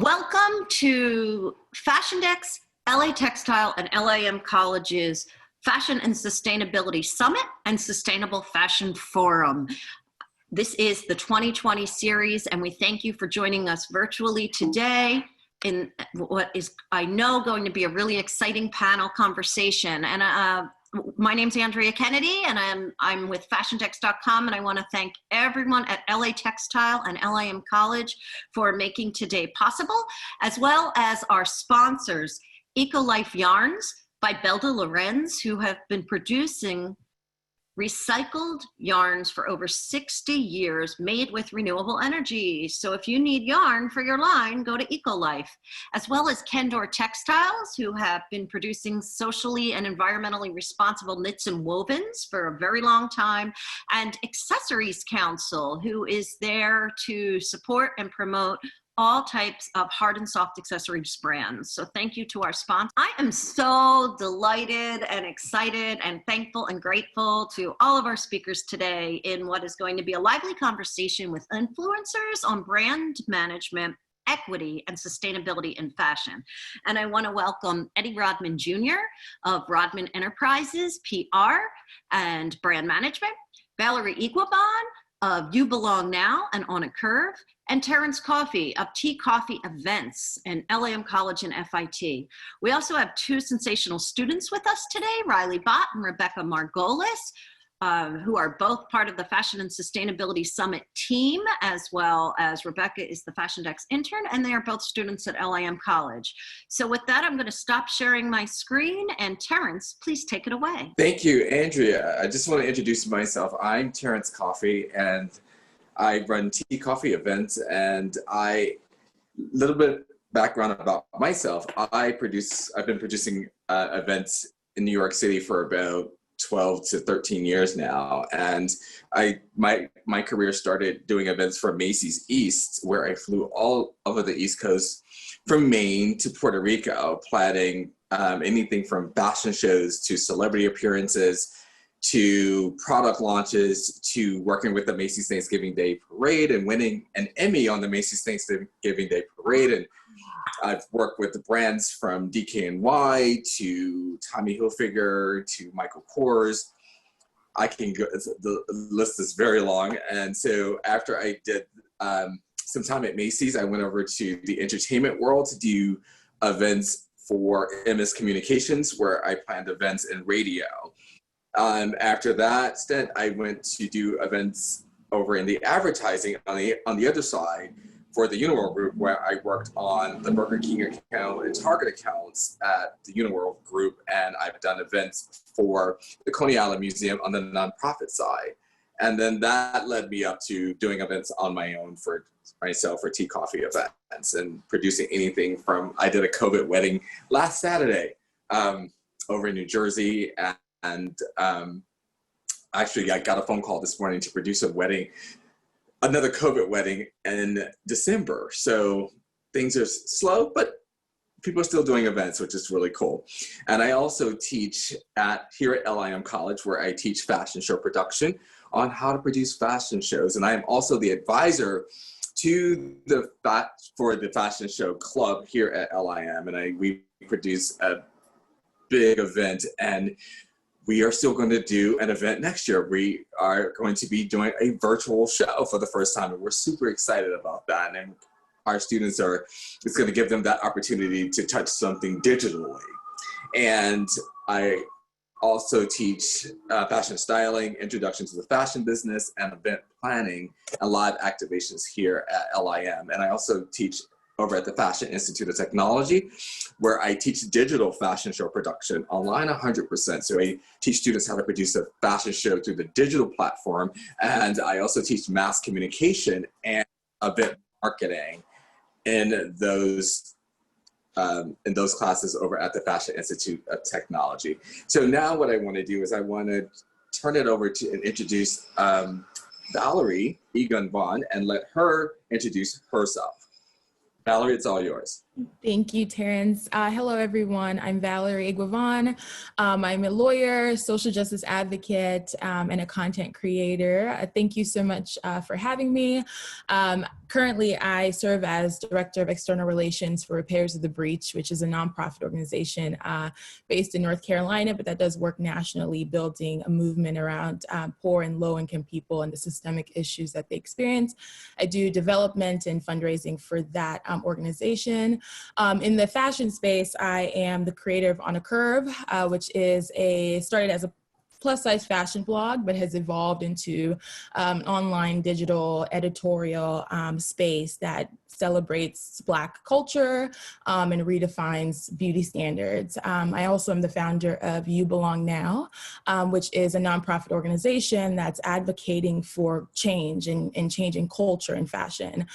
Welcome to Fashion Deck's LA Textile and LAM College's Fashion and Sustainability Summit and Sustainable Fashion Forum. This is the 2020 series, and we thank you for joining us virtually today in what is, I know, going to be a really exciting panel conversation. And my name's Andrea Kennedy, and I'm with FashionDecks.com, and I want to thank everyone at LA Textile and LAM College for making today possible, as well as our sponsors, Eco-Life Yarns by Belda Lorenz, who have been producing recycled yarns for over 60 years made with renewable energy. So if you need yarn for your line, go to Eco-Life. As well as Kendor Textiles, who have been producing socially and environmentally responsible knits and wovens for a very long time. And Accessories Council, who is there to support and promote all types of hard and soft accessories brands. So thank you to our sponsor. I am so delighted and excited and thankful and grateful to all of our speakers today in what is going to be a lively conversation with influencers on brand management, equity, and sustainability in fashion. And I want to welcome Eddie Rhodman Jr. of Rhodman Enterprises, PR and brand management, Valerie Eguavoen of You Belong Now and On a Curve, and Terance Coffee of T.Coffee Events and LAM College and FIT. We also have two sensational students with us today, Riley Bott and Rebecca Margolis, who are both part of the Fashion and Sustainability Summit team, as well as Rebecca is the Fashion Deck's intern, and they are both students at LAM College. So with that, I'm going to stop sharing my screen, and Terance, please take it away. Thank you, Andrea. I just want to introduce myself. I'm Terance Coffee, and I run T.Coffee Events, and little bit background about myself. I've been producing events in New York City for about 12 to 13 years now, and my career started doing events for Macy's East, where I flew all over the East Coast from Maine to Puerto Rico, planning anything from fashion shows to celebrity appearances to product launches to working with the Macy's Thanksgiving Day Parade and winning an Emmy on the Macy's Thanksgiving Day Parade. And I've worked with the brands from DKNY to Tommy Hilfiger to Michael Kors. I can go, the list is very long. And so after I did some time at Macy's, I went over to the entertainment world to do events for MS Communications, where I planned events in radio. After that stint, I went to do events over in the advertising on the other side for the Uniworld Group, where I worked on the Burger King account and Target accounts at the Uniworld Group, and I've done events for the Coney Island Museum on the nonprofit side. And then that led me up to doing events on my own for myself for T.Coffee Events and producing anything from, I did a COVID wedding last Saturday over in New Jersey, and actually I got a phone call this morning to produce a wedding, another COVID wedding in December. So things are slow, but people are still doing events, which is really cool. And I also teach here at LIM College, where I teach fashion show production on how to produce fashion shows. And I am also the advisor for the fashion show club here at LIM. And we produce a big event, and we are still going to do an event next year. We are going to be doing a virtual show for the first time, and we're super excited about that. And our students it's going to give them that opportunity to touch something digitally. And I also teach fashion styling, introduction to the fashion business, and event planning and live activations here at LIM. And I also teach over at the Fashion Institute of Technology, where I teach digital fashion show production online 100%. So I teach students how to produce a fashion show through the digital platform. And I also teach mass communication and event marketing in those classes over at the Fashion Institute of Technology. So now what I want to do is I want to turn it over to and introduce Valerie Eguavoen and let her introduce herself. Valerie, it's all yours. Thank you, Terance. Hello, everyone. I'm Valerie Eguavoen. I'm a lawyer, social justice advocate, and a content creator. Thank you so much for having me. Currently, I serve as Director of External Relations for Repairs of the Breach, which is a nonprofit organization based in North Carolina, but that does work nationally, building a movement around poor and low-income people and the systemic issues that they experience. I do development and fundraising for that organization. In the fashion space, I am the creator of On a Curve, which is started as a plus-size fashion blog, but has evolved into online digital editorial space that celebrates Black culture and redefines beauty standards. I also am the founder of You Belong Now, which is a nonprofit organization that's advocating for change and changing culture in fashion,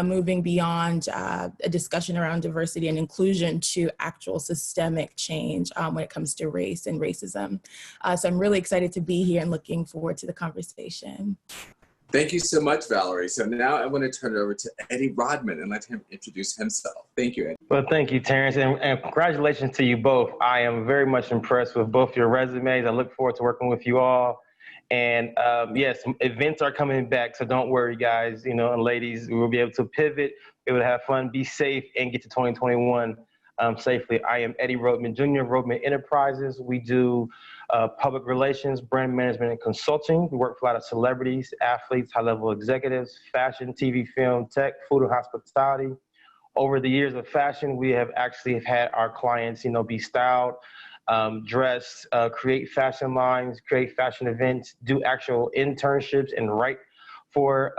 moving beyond a discussion around diversity and inclusion to actual systemic change when it comes to race and racism. So I'm really excited to be here and looking forward to the conversation. Thank you so much, Valerie. So now I want to turn it over to Eddie Rhodman and let him introduce himself. Thank you, Eddie. Well, thank you, Terance, and congratulations to you both. I am very much impressed with both your resumes. I look forward to working with you all. And yes, events are coming back, so don't worry, guys, and ladies, we will be able to pivot, be able to have fun, be safe, and get to 2021 safely. I am Eddie Rhodman Jr., Rhodman Enterprises. We do public relations, brand management, and consulting. We work for a lot of celebrities, athletes, high-level executives, fashion, TV, film, tech, food, and hospitality. Over the years of fashion, we have actually had our clients, be styled, dress, create fashion lines, create fashion events, do actual internships, and write for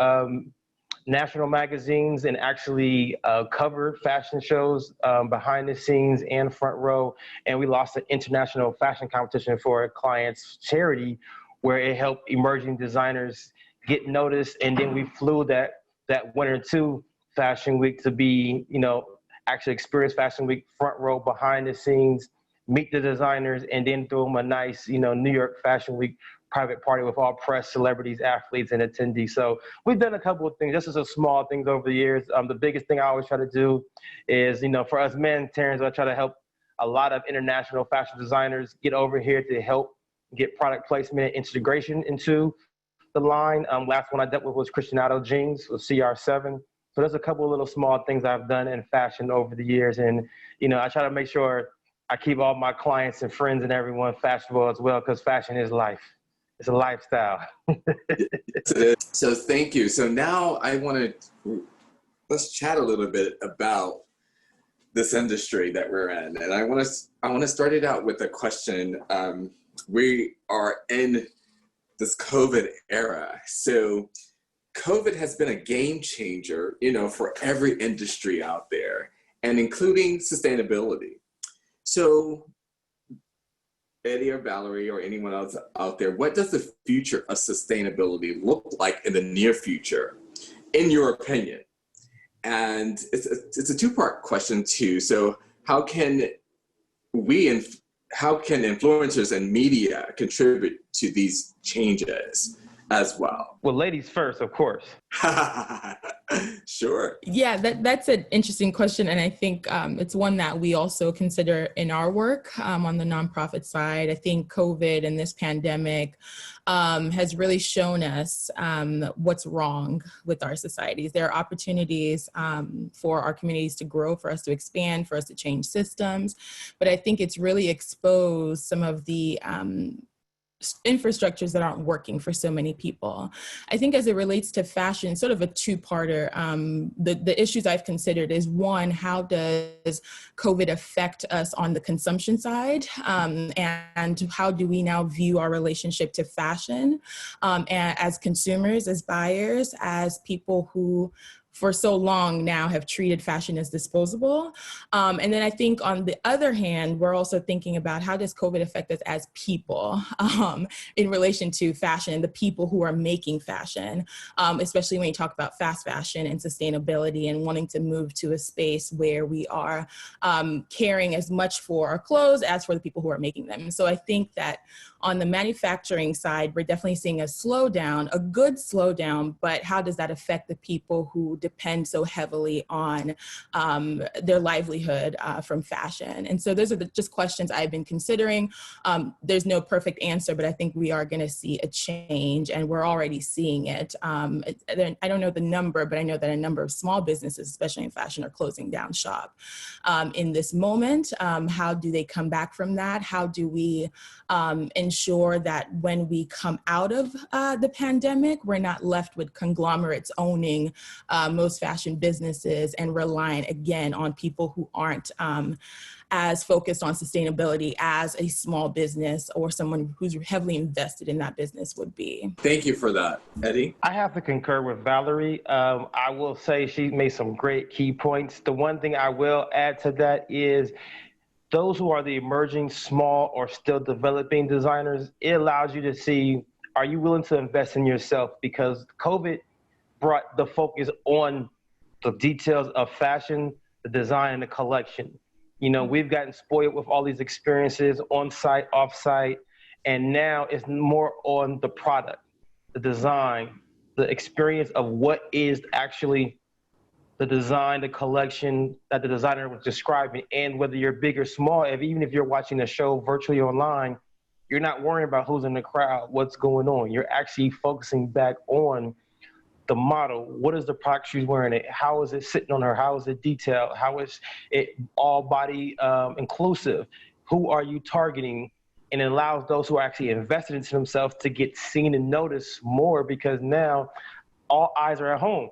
national magazines, and actually cover fashion shows behind the scenes and front row. And we lost an international fashion competition for a client's charity where it helped emerging designers get noticed. And then we flew that winner to Fashion Week to be, actually experience Fashion Week front row behind the scenes, meet the designers, and then throw them a nice, New York Fashion Week private party with all press, celebrities, athletes, and attendees. So we've done a couple of things. This is a small things over the years. The biggest thing I always try to do is, for us men, Terance, I try to help a lot of international fashion designers get over here to help get product placement and integration into the line. Last one I dealt with was Cristiano jeans with CR7. So there's a couple of little small things I've done in fashion over the years. And, I try to make sure I keep all my clients and friends and everyone fashionable as well, because fashion is life. It's a lifestyle. So thank you. So now let's chat a little bit about this industry that we're in. And I want to start it out with a question. We are in this COVID era. So COVID has been a game changer, for every industry out there, and including sustainability. So Eddie or Valerie or anyone else out there, what does the future of sustainability look like in the near future, in your opinion? And it's a two-part question too. So how can influencers and media contribute to these changes as well? Well, ladies first, of course. Sure. Yeah, that's an interesting question. And I think it's one that we also consider in our work on the nonprofit side. I think COVID and this pandemic has really shown us what's wrong with our societies. There are opportunities for our communities to grow, for us to expand, for us to change systems. But I think it's really exposed some of the infrastructures that aren't working for so many people. I think as it relates to fashion, sort of a two-parter, the issues I've considered is one, how does COVID affect us on the consumption side? And how do we now view our relationship to fashion and as consumers, as buyers, as people who for so long now have treated fashion as disposable. And then I think on the other hand, we're also thinking about how does COVID affect us as people in relation to fashion, the people who are making fashion, especially when you talk about fast fashion and sustainability and wanting to move to a space where we are caring as much for our clothes as for the people who are making them. So I think that on the manufacturing side, we're definitely seeing a slowdown, a good slowdown, but how does that affect the people who depend so heavily on their livelihood from fashion. And so those are just questions I've been considering. There's no perfect answer, but I think we are going to see a change, and we're already seeing it. I don't know the number, but I know that a number of small businesses, especially in fashion, are closing down shop in this moment. How do they come back from that? How do we ensure that when we come out of the pandemic, we're not left with conglomerates owning most fashion businesses and relying again on people who aren't as focused on sustainability as a small business or someone who's heavily invested in that business would be. Thank you for that, Eddie. I have to concur with Valerie. I will say she made some great key points. The one thing I will add to that is those who are the emerging small or still developing designers, it allows you to see, are you willing to invest in yourself? Because COVID brought the focus on the details of fashion, the design, and the collection. You know, we've gotten spoiled with all these experiences on site, off site, and now it's more on the product, the design, the experience of what is actually the design, the collection that the designer was describing. And whether you're big or small, even if you're watching a show virtually online, you're not worrying about who's in the crowd, what's going on. You're actually focusing back on the model. What is the product she's wearing? It? How is it sitting on her? How is it detailed? How is it all body inclusive? Who are you targeting? And it allows those who are actually invested into themselves to get seen and noticed more, because now all eyes are at home.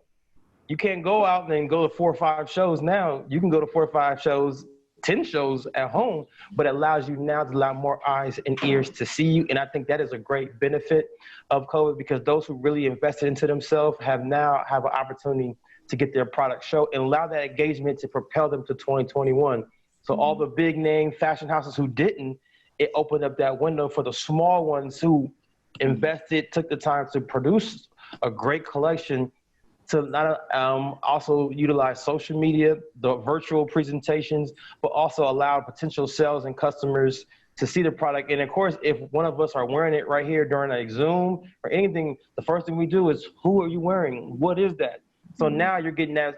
You can't go out and go to 4 or 5 shows now. You can go to 4 or 5 shows, 10 shows at home, but it allows you now to allow more eyes and ears to see you. And I think that is a great benefit of COVID, because those who really invested into themselves have an opportunity to get their product show and allow that engagement to propel them to 2021. So all the big name fashion houses who didn't, it opened up that window for the small ones who invested, took the time to produce a great collection, to not also utilize social media, the virtual presentations, but also allow potential sales and customers to see the product. And of course, if one of us are wearing it right here during a Zoom or anything, the first thing we do is, who are you wearing? What is that? So now you're getting that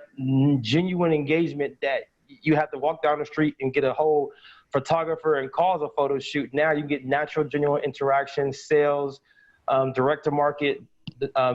genuine engagement that you have to walk down the street and get a whole photographer and cause a photo shoot. Now you get natural, genuine interaction, sales, direct to market,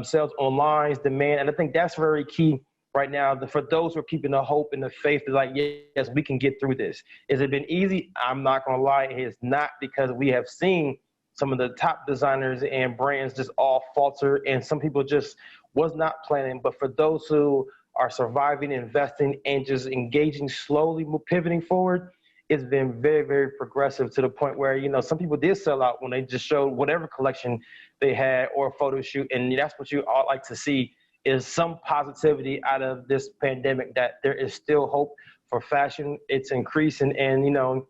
sales online, demand. And I think that's very key right now for those who are keeping the hope and the faith that, like, yes, we can get through this. Has it been easy? I'm not going to lie. It is not, because we have seen some of the top designers and brands just all falter, and some people just was not planning. But for those who are surviving, investing, and just engaging slowly, pivoting forward, it's been very, very progressive, to the point where, you know, some people did sell out when they just showed whatever collection they had or a photo shoot. And that's what you all like to see, is some positivity out of this pandemic, that there is still hope for fashion. It's increasing. And, you know,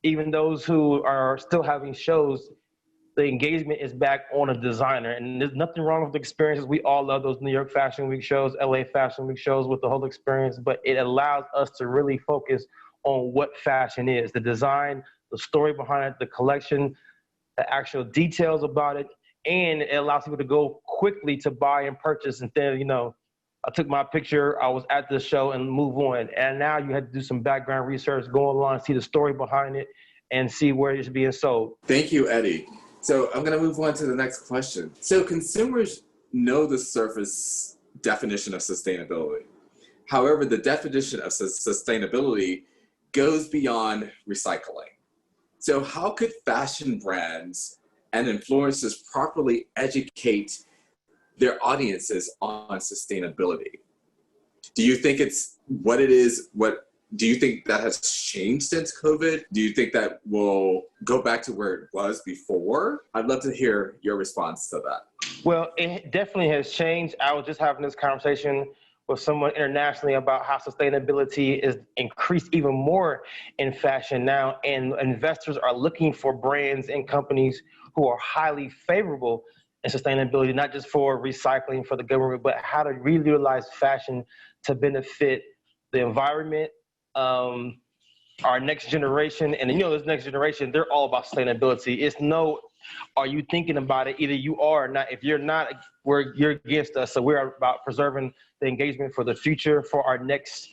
even those who are still having shows, the engagement is back on a designer. And there's nothing wrong with the experiences. We all love those New York Fashion Week shows, LA Fashion Week shows, with the whole experience, but it allows us to really focus on what fashion is, the design, the story behind it, the collection, the actual details about it. And it allows people to go quickly to buy and purchase. Instead of, you know, I took my picture, I was at the show, and move on. And now you had to do some background research, go online, see the story behind it, and see where it's being sold. Thank you, Eddie. So I'm going to move on to the next question. So consumers know the surface definition of sustainability. However, the definition of sustainability goes beyond recycling. So how could fashion brands and influencers properly educate their audiences on sustainability? Do you think it's what it is? Do you think that has changed since COVID? Do you think that will go back to where it was before? I'd love to hear your response to that. Well, it definitely has changed. I was just having this conversation with someone internationally about how sustainability is increased even more in fashion now, and investors are looking for brands and companies who are highly favorable in sustainability, not just for recycling for the government, but how to reutilize fashion to benefit the environment, our next generation. And, you know, this next generation, they're all about sustainability. It's no Are you thinking about it? Either you are or not. If you're not, you're against us. So we're about preserving the engagement for the future, for our next,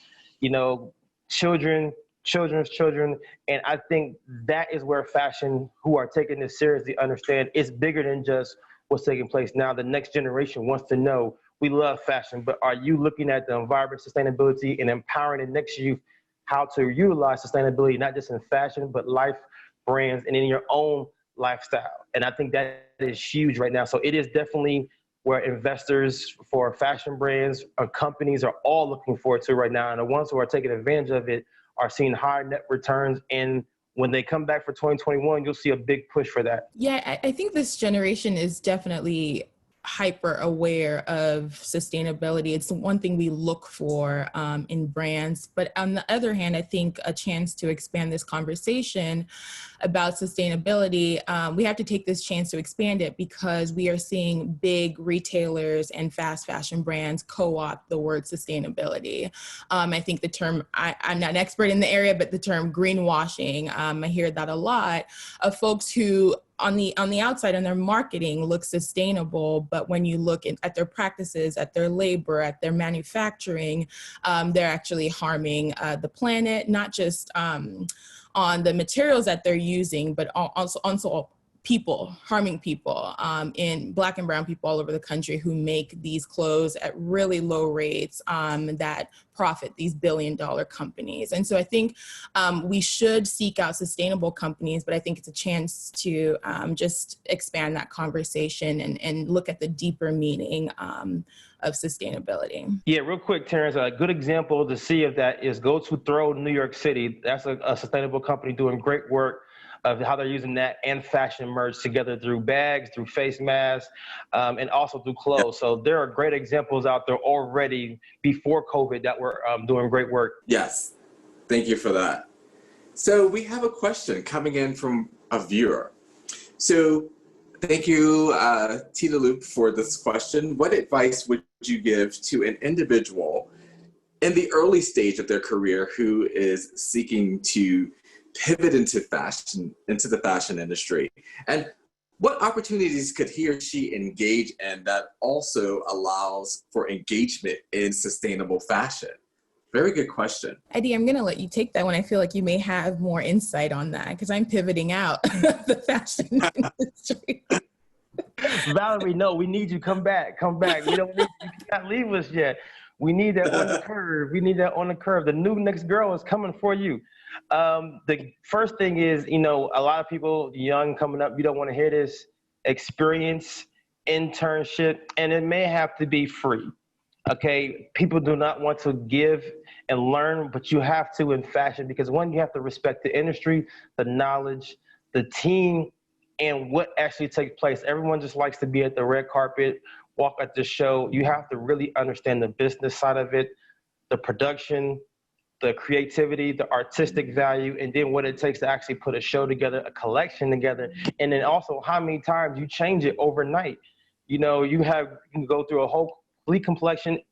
children's children. And I think that is where fashion, who are taking this seriously, understand it's bigger than just what's taking place now. The next generation wants to know, we love fashion, but are you looking at the environment, sustainability, and empowering the next youth how to utilize sustainability, not just in fashion, but life, brands, and in your own lifestyle? And I think that is huge right now. So it is definitely where investors for fashion brands or companies are all looking forward to right now. And the ones who are taking advantage of it are seeing higher net returns. And when they come back for 2021, you'll see a big push for that. Yeah, I think this generation is definitely hyper aware of sustainability. It's one thing we look for in brands. But on the other hand, I think a chance to expand this conversation about sustainability, we have to take this chance to expand it because we are seeing big retailers and fast fashion brands co-opt the word sustainability. I think the term, I'm not an expert in the area, but the term greenwashing, I hear that a lot of folks who on the outside in their marketing look sustainable, but when you look at their practices, at their labor, at their manufacturing, they're actually harming the planet, not just on the materials that they're using, but also people, harming people, in Black and brown people all over the country who make these clothes at really low rates that profit these billion-dollar companies. And so I think we should seek out sustainable companies, but I think it's a chance to just expand that conversation and look at the deeper meaning of sustainability. Yeah, real quick, Terance, a good example to see of that is go to Throw New York City. That's a sustainable company doing great work of how they're using that and fashion merged together through bags, through face masks, and also through clothes. So there are great examples out there already before COVID that were doing great work. Yes, thank you for that. So we have a question coming in from a viewer. So thank you, Tita Loop, for this question. What advice would you give to an individual in the early stage of their career who is seeking to pivot into the fashion industry? And what opportunities could he or she engage in that also allows for engagement in sustainable fashion? Very good question. Eddie, I'm going to let you take that one. I feel like you may have more insight on that because I'm pivoting out the fashion industry. Valerie, no, we need you. Come back. We don't need you. Can't leave us yet. We need that on the curve. The new next girl is coming for you. The first thing is, a lot of people young coming up, you don't want to hear this, experience, internship, and it may have to be free. Okay. People do not want to give and learn, but you have to in fashion because one, you have to respect the industry, the knowledge, the team, and what actually takes place. Everyone just likes to be at the red carpet, walk at the show. You have to really understand the business side of it, the production, the creativity, the artistic value, and then what it takes to actually put a show together, a collection together, and then also how many times you change it overnight. You can go through a whole complete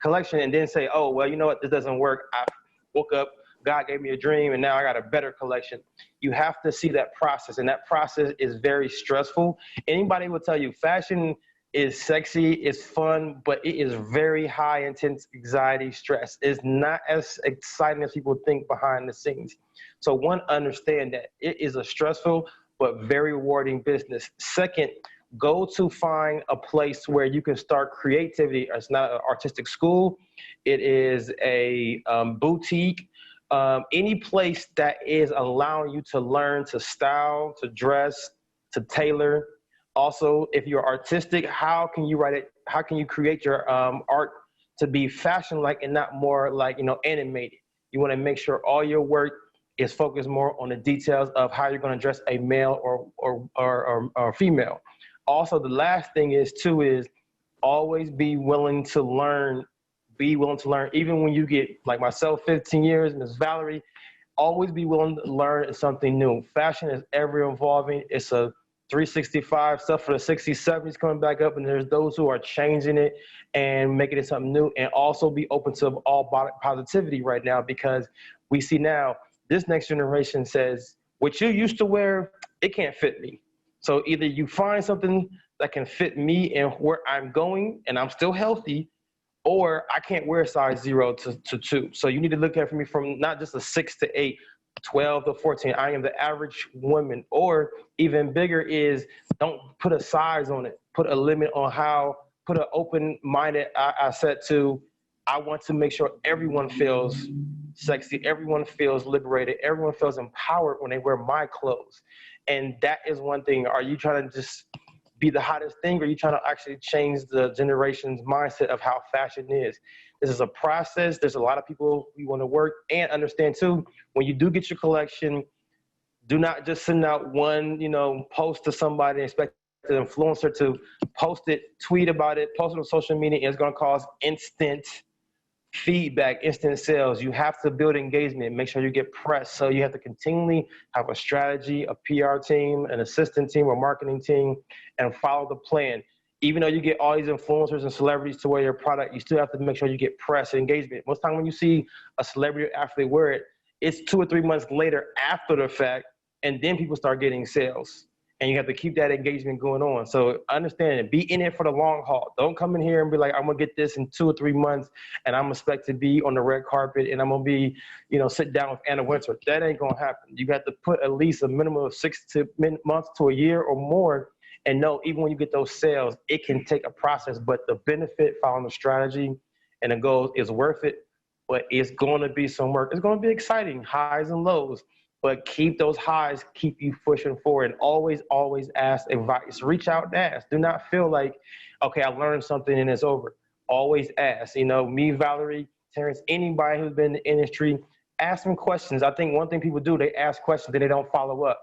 collection and then say, oh, well, you know what, this doesn't work. I woke up, God gave me a dream, and now I got a better collection. You have to see that process, and that process is very stressful. Anybody will tell you fashion is sexy, it's fun, but it is very high intense anxiety, stress. It's not as exciting as people think behind the scenes. So one, understand that it is a stressful but very rewarding business. Second, go to find a place where you can start creativity. It's not an artistic school. It is a boutique. Any place that is allowing you to learn to style, to dress, to tailor. Also, if you're artistic, how can you write it? How can you create your art to be fashion-like and not more like, animated? You want to make sure all your work is focused more on the details of how you're going to dress a male or female. Also, the last thing is always be willing to learn. Be willing to learn, even when you get, like myself, 15 years, Ms. Valerie, always be willing to learn something new. Fashion is ever evolving. It's a 365 stuff for the 60s, 70s coming back up, and there's those who are changing it and making it something new, and also be open to all positivity right now, because we see now this next generation says, what you used to wear, it can't fit me. So either you find something that can fit me and where I'm going and I'm still healthy, or I can't wear size 0 to 2. So you need to look at me from not just a 6 to 8, 12 to 14. I am the average woman. Or even bigger is, don't put a size on it. Put a limit on how, put an open-minded I set to, I want to make sure everyone feels sexy, everyone feels liberated, everyone feels empowered when they wear my clothes. And that is one thing. Are you trying to just be the hottest thing, or are you trying to actually change the generation's mindset of how fashion is? This is a process. There's a lot of people we want to work, and understand too, when you do get your collection, do not just send out one, post to somebody and expect the influencer to post it, tweet about it, post it on social media. It's going to cause instant feedback, instant sales. You have to build engagement, make sure you get press. So you have to continually have a strategy, a PR team, an assistant team, or marketing team, and follow the plan. Even though you get all these influencers and celebrities to wear your product, you still have to make sure you get press and engagement. Most time when you see a celebrity or athlete wear it, it's 2 or 3 months later after the fact, and then people start getting sales. And you have to keep that engagement going on. So understand it. Be in it for the long haul. Don't come in here and be like, I'm gonna get this in 2 or 3 months, and I'm expect to be on the red carpet, and I'm gonna be, sit down with Anna Wintour. That ain't gonna happen. You got to put at least a minimum of 6 months to a year or more. And know, even when you get those sales, it can take a process, but the benefit following the strategy and the goals is worth it. But it's going to be some work. It's going to be exciting, highs and lows. But keep those highs, keep you pushing forward, and always, always ask advice. Reach out and ask. Do not feel like, okay, I learned something and it's over. Always ask. Me, Valerie, Terance, anybody who's been in the industry, ask them questions. I think one thing people do, they ask questions, then they don't follow up.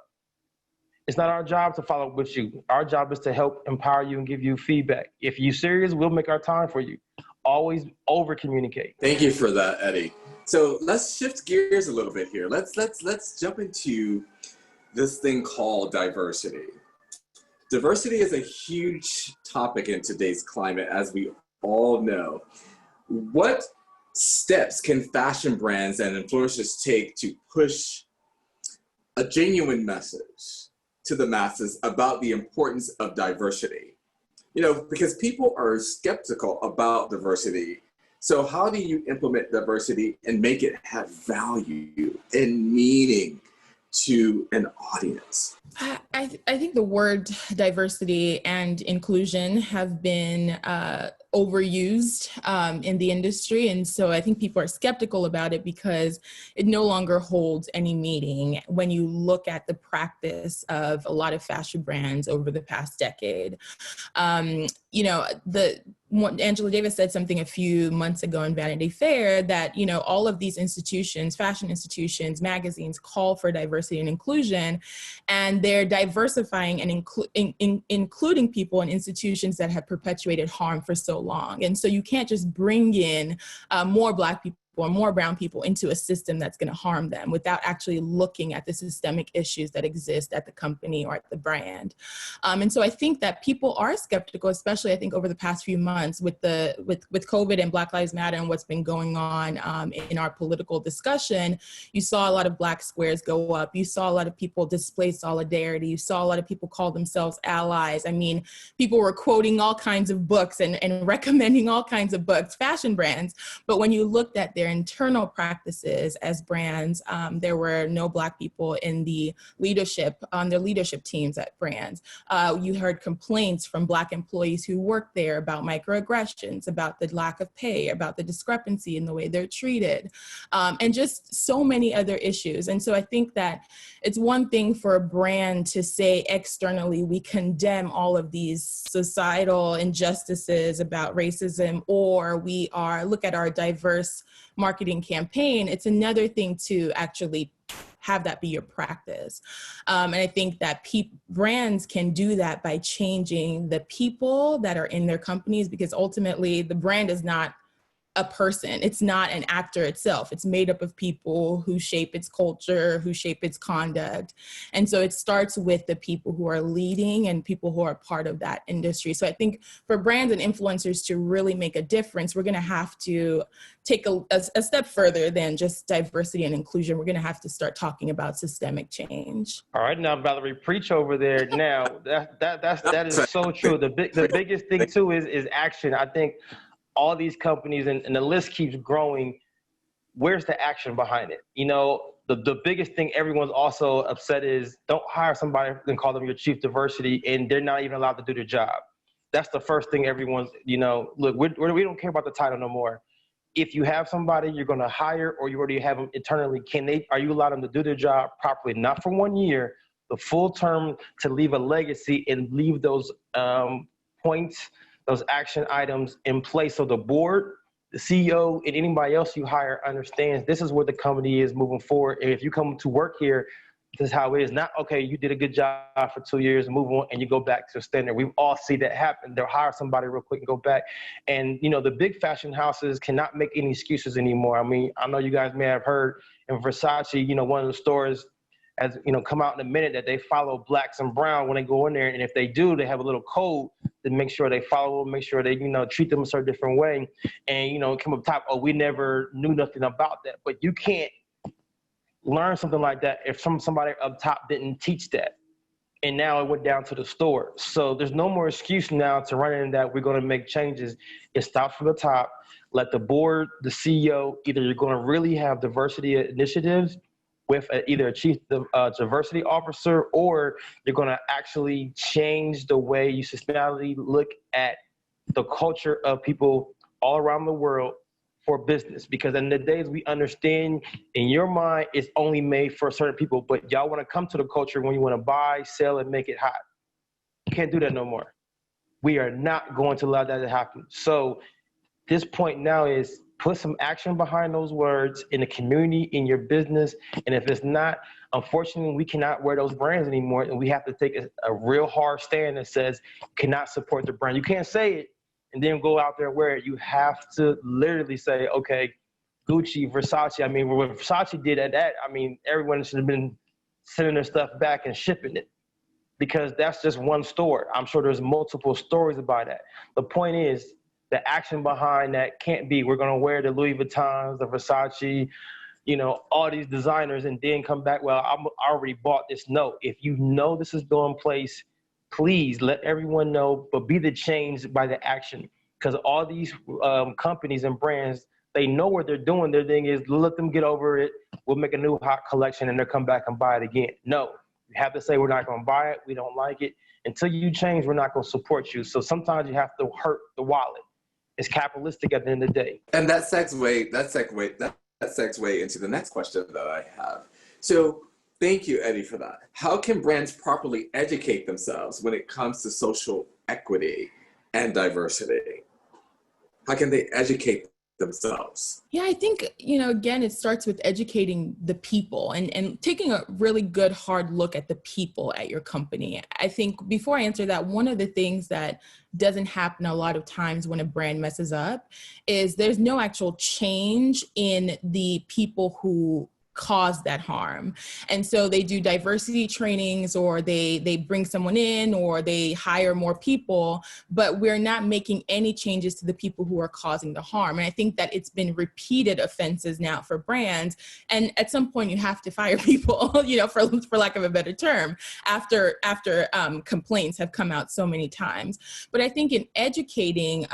It's not our job to follow up with you. Our job is to help empower you and give you feedback. If you're serious, we'll make our time for you. Always over communicate. Thank you for that, Eddie. So let's shift gears a little bit here. Let's jump into this thing called diversity. Diversity is a huge topic in today's climate, as we all know. What steps can fashion brands and influencers take to push a genuine message to the masses about the importance of diversity? Because people are skeptical about diversity. So how do you implement diversity and make it have value and meaning to an audience? I think the word diversity and inclusion have been overused in the industry. And so I think people are skeptical about it because it no longer holds any meaning when you look at the practice of a lot of fashion brands over the past decade. Angela Davis said something a few months ago in Vanity Fair that, all of these institutions, fashion institutions, magazines call for diversity and inclusion, and they're diversifying and including people in institutions that have perpetuated harm for so long. And so you can't just bring in more Black people or more brown people into a system that's going to harm them without actually looking at the systemic issues that exist at the company or at the brand. And so I think that people are skeptical, especially I think over the past few months with COVID and Black Lives Matter and what's been going on in our political discussion. You saw a lot of Black squares go up. You saw a lot of people display solidarity. You saw a lot of people call themselves allies. I mean, people were quoting all kinds of books and recommending all kinds of books, fashion brands. But when you looked at their internal practices as brands, there were no Black people in the leadership, on their leadership teams at brands. You heard complaints from Black employees who worked there about microaggressions, about the lack of pay, about the discrepancy in the way they're treated, and just so many other issues. And so I think that it's one thing for a brand to say externally, we condemn all of these societal injustices about racism, or we look at our diverse marketing campaign. It's another thing to actually have that be your practice. And I think that brands can do that by changing the people that are in their companies, because ultimately the brand is not a person. It's not an actor itself. It's made up of people who shape its culture, who shape its conduct. And so it starts with the people who are leading and people who are part of that industry. So I think for brands and influencers to really make a difference, we're going to have to take a step further than just diversity and inclusion. We're going to have to start talking about systemic change. All right, now Valerie, preach over there. Now that is so true. The biggest thing too is action. I think all these companies and the list keeps growing. Where's the action behind it? You know, the biggest thing everyone's also upset is don't hire somebody and call them your chief diversity and they're not even allowed to do their job. That's the first thing everyone's, you know, look, we don't care about the title no more. If you have somebody you're going to hire or you already have them internally, are you allowed them to do their job properly? Not for 1 year, the full term, to leave a legacy and leave those points, those action items in place so the board, the CEO, and anybody else you hire understands this is where the company is moving forward. And if you come to work here, this is how it is. Not, okay, you did a good job for 2 years, move on, and you go back to a standard. We all see that happen. They'll hire somebody real quick and go back. And, you know, the big fashion houses cannot make any excuses anymore. I mean, I know you guys may have heard in Versace, you know, one of the stores as, you know, come out in a minute that they follow blacks and brown when they go in there. And if they do, they have a little code to make sure they follow, make sure they, you know, treat them a certain different way. And, you know, come up top, oh, we never knew nothing about that. But you can't learn something like that if somebody up top didn't teach that. And now it went down to the store. So there's no more excuse now to run in that we're going to make changes. It stops from the top. Let the board, the CEO, either you're going to really have diversity initiatives with either a chief diversity officer, or you're going to actually change the way you systematically look at the culture of people all around the world for business. Because in the days we understand in your mind it's only made for certain people, but y'all want to come to the culture when you want to buy, sell, and make it hot. You can't do that no more. We are not going to allow that to happen. So this point now is put some action behind those words in the community, in your business. And if it's not, unfortunately, we cannot wear those brands anymore. And we have to take a real hard stand that says, you cannot support the brand. You can't say it and then go out there and wear it. You have to literally say, okay, Gucci, Versace. I mean, when Versace did that, I mean, everyone should have been sending their stuff back and shipping it, because that's just one store. I'm sure there's multiple stories about that. The point is, the action behind that can't be, we're going to wear the Louis Vuittons, the Versace, you know, all these designers, and then come back, well, I already bought this. No, if you know this is going place, please let everyone know, but be the change by the action. Because all these companies and brands, they know what they're doing. Their thing is, let them get over it. We'll make a new hot collection and they'll come back and buy it again. No, you have to say, we're not going to buy it. We don't like it. Until you change, we're not going to support you. So sometimes you have to hurt the wallet. It's capitalistic at the end of the day. And that segue into the next question that I have. So thank you, Eddie, for that. How can brands properly educate themselves when it comes to social equity and diversity? How can they educate themselves? Yeah, I think, you know, again, it starts with educating the people and taking a really good hard look at the people at your company. I think before I answer that, one of the things that doesn't happen a lot of times when a brand messes up is there's no actual change in the people who cause that harm. And so they do diversity trainings, or they bring someone in, or they hire more people, but we're not making any changes to the people who are causing the harm. And I think that it's been repeated offenses now for brands. And at some point you have to fire people, you know, for lack of a better term, after complaints have come out so many times. But I think in educating,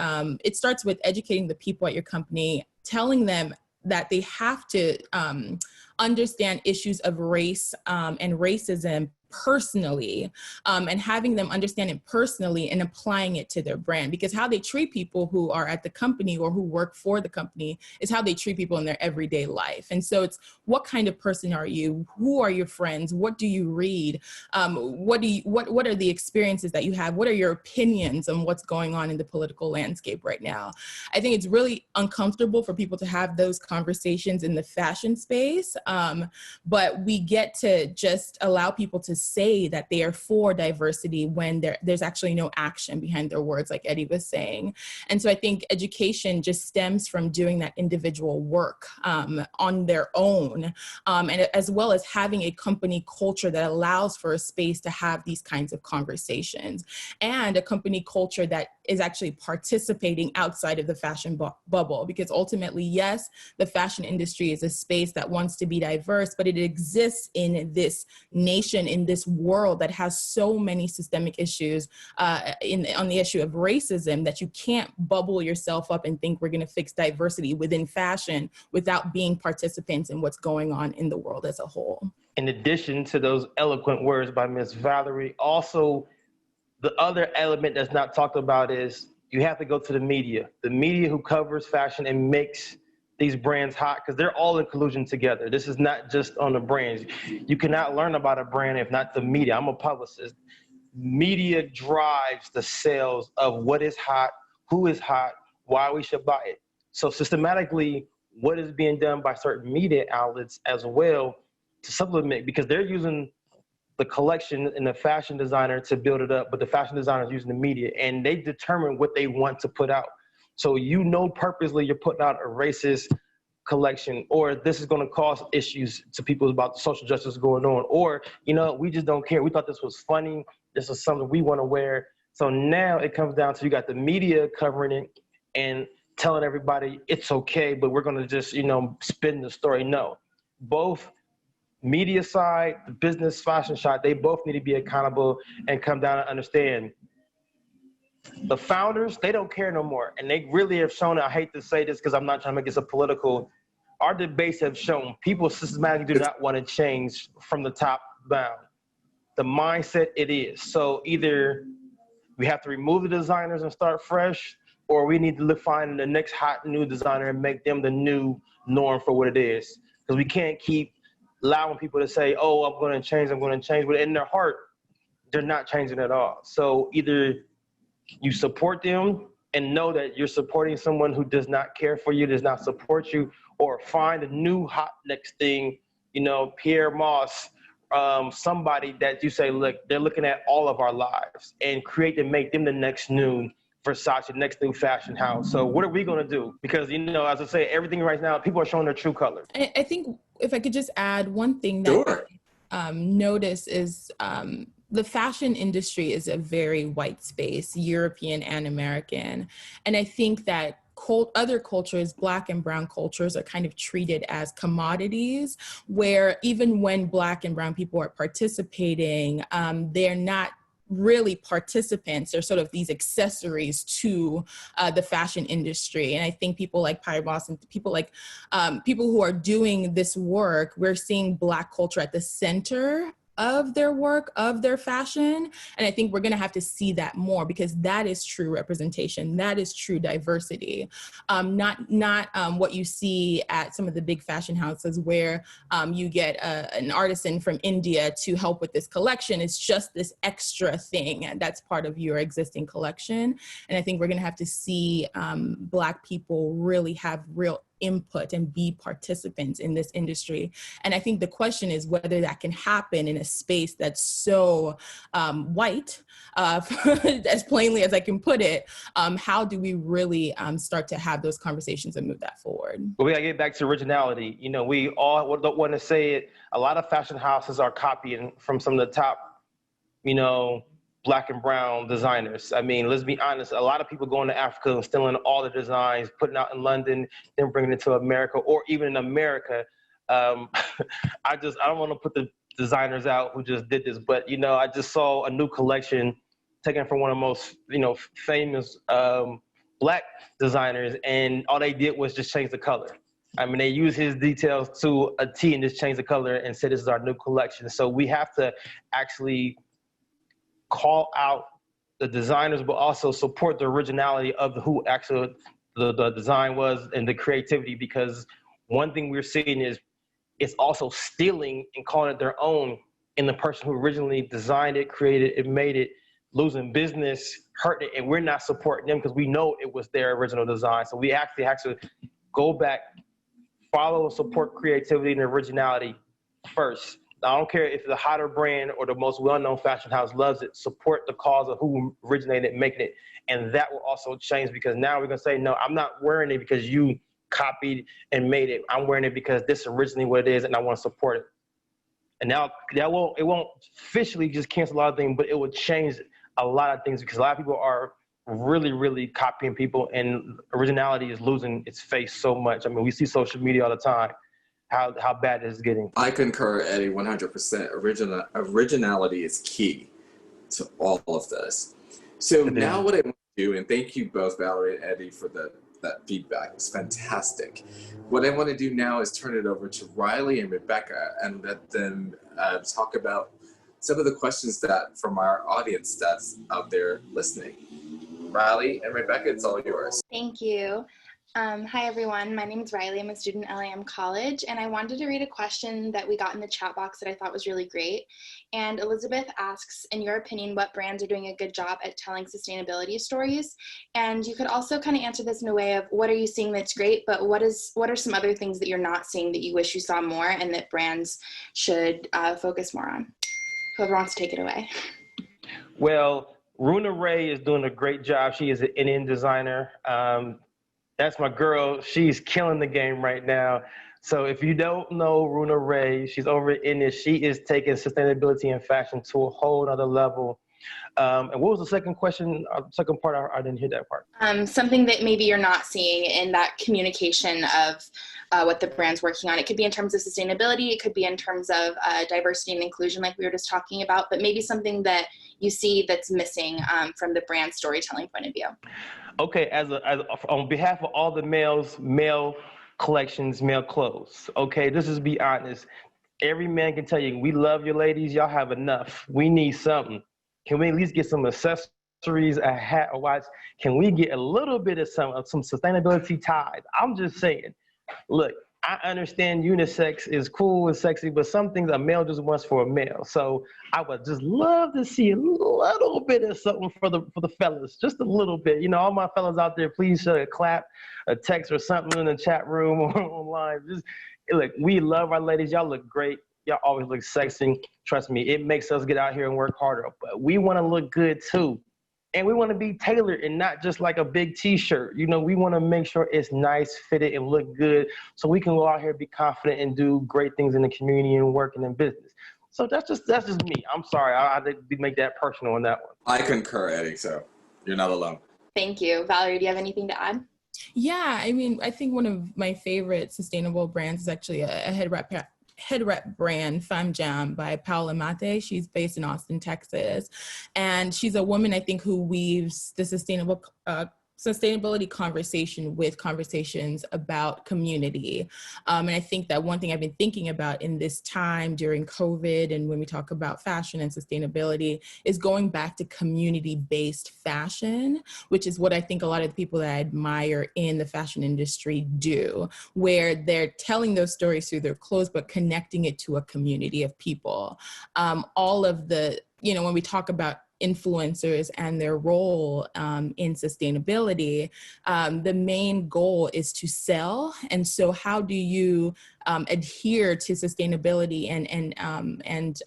it starts with educating the people at your company, telling them that they have to understand issues of race and racism personally, and having them understand it personally and applying it to their brand, because how they treat people who are at the company or who work for the company is how they treat people in their everyday life. And so it's, what kind of person are you? Who are your friends? What do you read? What are the experiences that you have? What are your opinions on what's going on in the political landscape right now? I think it's really uncomfortable for people to have those conversations in the fashion space, but we get to just allow people to say that they are for diversity when there's actually no action behind their words, like Eddie was saying. And so I think education just stems from doing that individual work on their own, and as well as having a company culture that allows for a space to have these kinds of conversations, and a company culture that is actually participating outside of the fashion bubble. Because ultimately, yes, the fashion industry is a space that wants to be diverse, but it exists in this nation, in this world that has so many systemic issues on the issue of racism, that you can't bubble yourself up and think we're going to fix diversity within fashion without being participants in what's going on in the world as a whole. In addition to those eloquent words by Miss Valerie, also the other element that's not talked about is you have to go to the media who covers fashion and makes these brands hot, because they're all in collusion together. This is not just on the brands. You cannot learn about a brand if not the media. I'm a publicist. Media drives the sales of what is hot, who is hot, why we should buy it. So systematically, what is being done by certain media outlets as well to supplement, because they're using the collection and the fashion designer to build it up, but the fashion designer is using the media, and they determine what they want to put out. So purposely you're putting out a racist collection, or this is going to cause issues to people about the social justice going on, or, we just don't care. We thought this was funny. This is something we want to wear. So now it comes down to, you got the media covering it and telling everybody it's okay, but we're going to just, spin the story. No, both media side, the business fashion side, they both need to be accountable and come down and understand. The founders, they don't care no more. And they really have shown, I hate to say this because I'm not trying to make this a political, our debates have shown people systematically do not want to change from the top down. The mindset it is. So either we have to remove the designers and start fresh, or we need to find the next hot new designer and make them the new norm for what it is. Because we can't keep allowing people to say, oh, I'm going to change, but in their heart, they're not changing at all. So either you support them and know that you're supporting someone who does not care for you, does not support you, or find a new hot next thing, Pierre Moss, somebody that you say, look, they're looking at all of our lives, and create and make them the next new Versace, next new fashion house. So what are we going to do? Because, as I say, everything right now, people are showing their true colors. I think if I could just add one thing that Sure. notice is the fashion industry is a very white space, European and American. And I think that other cultures, Black and brown cultures, are kind of treated as commodities, where even when Black and brown people are participating, they're not really participants. They're sort of these accessories to the fashion industry. And I think people like Pierre Moss and people like people who are doing this work, we're seeing Black culture at the center of their work, of their fashion. And I think we're going to have to see that more, because that is true representation. That is true diversity. Not what you see at some of the big fashion houses where you get an artisan from India to help with this collection. It's just this extra thing that's part of your existing collection. And I think we're going to have to see Black people really have real input and be participants in this industry. And I think the question is whether that can happen in a space that's so white, as plainly as I can put it. How do we really start to have those conversations and move that forward? Well, we gotta get back to originality. We all don't want to say it. A lot of fashion houses are copying from some of the top, Black and brown designers. I mean, let's be honest, a lot of people going to Africa and stealing all the designs, putting out in London, then bringing it to America, or even in America. I don't want to put the designers out who just did this, but, I just saw a new collection taken from one of the most, famous Black designers, and all they did was just change the color. I mean, they used his details to a T and just changed the color and said, this is our new collection. So we have to actually call out the designers, but also support the originality of who actually the design was and the creativity, because one thing we're seeing is it's also stealing and calling it their own, and the person who originally designed it, created it, made it, losing business, hurting it, and we're not supporting them because we know it was their original design. So we actually have to go back, follow and support creativity and originality first. I don't care if the hotter brand or the most well-known fashion house loves it, support the cause of who originated making it. And that will also change, because now we're going to say, no, I'm not wearing it because you copied and made it. I'm wearing it because this is originally what it is, and I want to support it. And now it won't officially just cancel a lot of things, but it will change a lot of things, because a lot of people are really, really copying people, and originality is losing its face so much. I mean, we see social media all the time, how bad it is getting. I concur, Eddie, 100%. Originality is key to all of this. So now what I want to do, and thank you both, Valerie and Eddie, for that feedback. It's fantastic. What I want to do now is turn it over to Riley and Rebecca and let them talk about some of the questions that from our audience that's out there listening. Riley and Rebecca, it's all yours. Thank you. Hi, everyone. My name is Riley. I'm a student at LAM College, and I wanted to read a question that we got in the chat box that I thought was really great. And Elizabeth asks, in your opinion, what brands are doing a good job at telling sustainability stories? And you could also kind of answer this in a way of, what are you seeing that's great, but what are some other things that you're not seeing that you wish you saw more and that brands should focus more on? Whoever wants to take it away. Well, Runa Ray is doing a great job. She is an Indian designer. That's my girl. She's killing the game right now. So if you don't know Runa Ray, she's over in this. She is taking sustainability and fashion to a whole other level. And what was the second question? Second part, I didn't hear that part. Something that maybe you're not seeing in that communication of what the brand's working on. It could be in terms of sustainability. It could be in terms of diversity and inclusion, like we were just talking about, but maybe something that you see that's missing from the brand storytelling point of view. Okay, on behalf of all the male collections, male clothes, okay, this is be honest. Every man can tell you, we love you ladies, y'all have enough. We need something. Can we at least get some accessories, a hat, a watch? Can we get a little bit of some sustainability ties? I'm just saying, look, I understand unisex is cool and sexy, but some things a male just wants for a male. So I would just love to see a little bit of something for the fellas, just a little bit. You know, all my fellas out there, please show a clap, a text or something in the chat room or online. Just look, we love our ladies. Y'all look great. Y'all always look sexy. Trust me, it makes us get out here and work harder. But we want to look good too. And we want to be tailored and not just like a big t-shirt. You know, we want to make sure it's nice, fitted, and look good so we can go out here, be confident, and do great things in the community and work and in business. So that's just me. I'm sorry. I did make that personal on that one. I concur, Eddie, so you're not alone. Thank you. Valerie, do you have anything to add? Yeah, I mean, I think one of my favorite sustainable brands is actually a head rep brand, Femme Jam by Paula Mate. She's based in Austin, Texas. And she's a woman, I think, who weaves the sustainability conversation with conversations about community. And I think that one thing I've been thinking about in this time during COVID and when we talk about fashion and sustainability is going back to community-based fashion, which is what I think a lot of the people that I admire in the fashion industry do, where they're telling those stories through their clothes, but connecting it to a community of people. All of the, you know, when we talk about influencers and their role in sustainability, the main goal is to sell. And so how do you adhere to sustainability and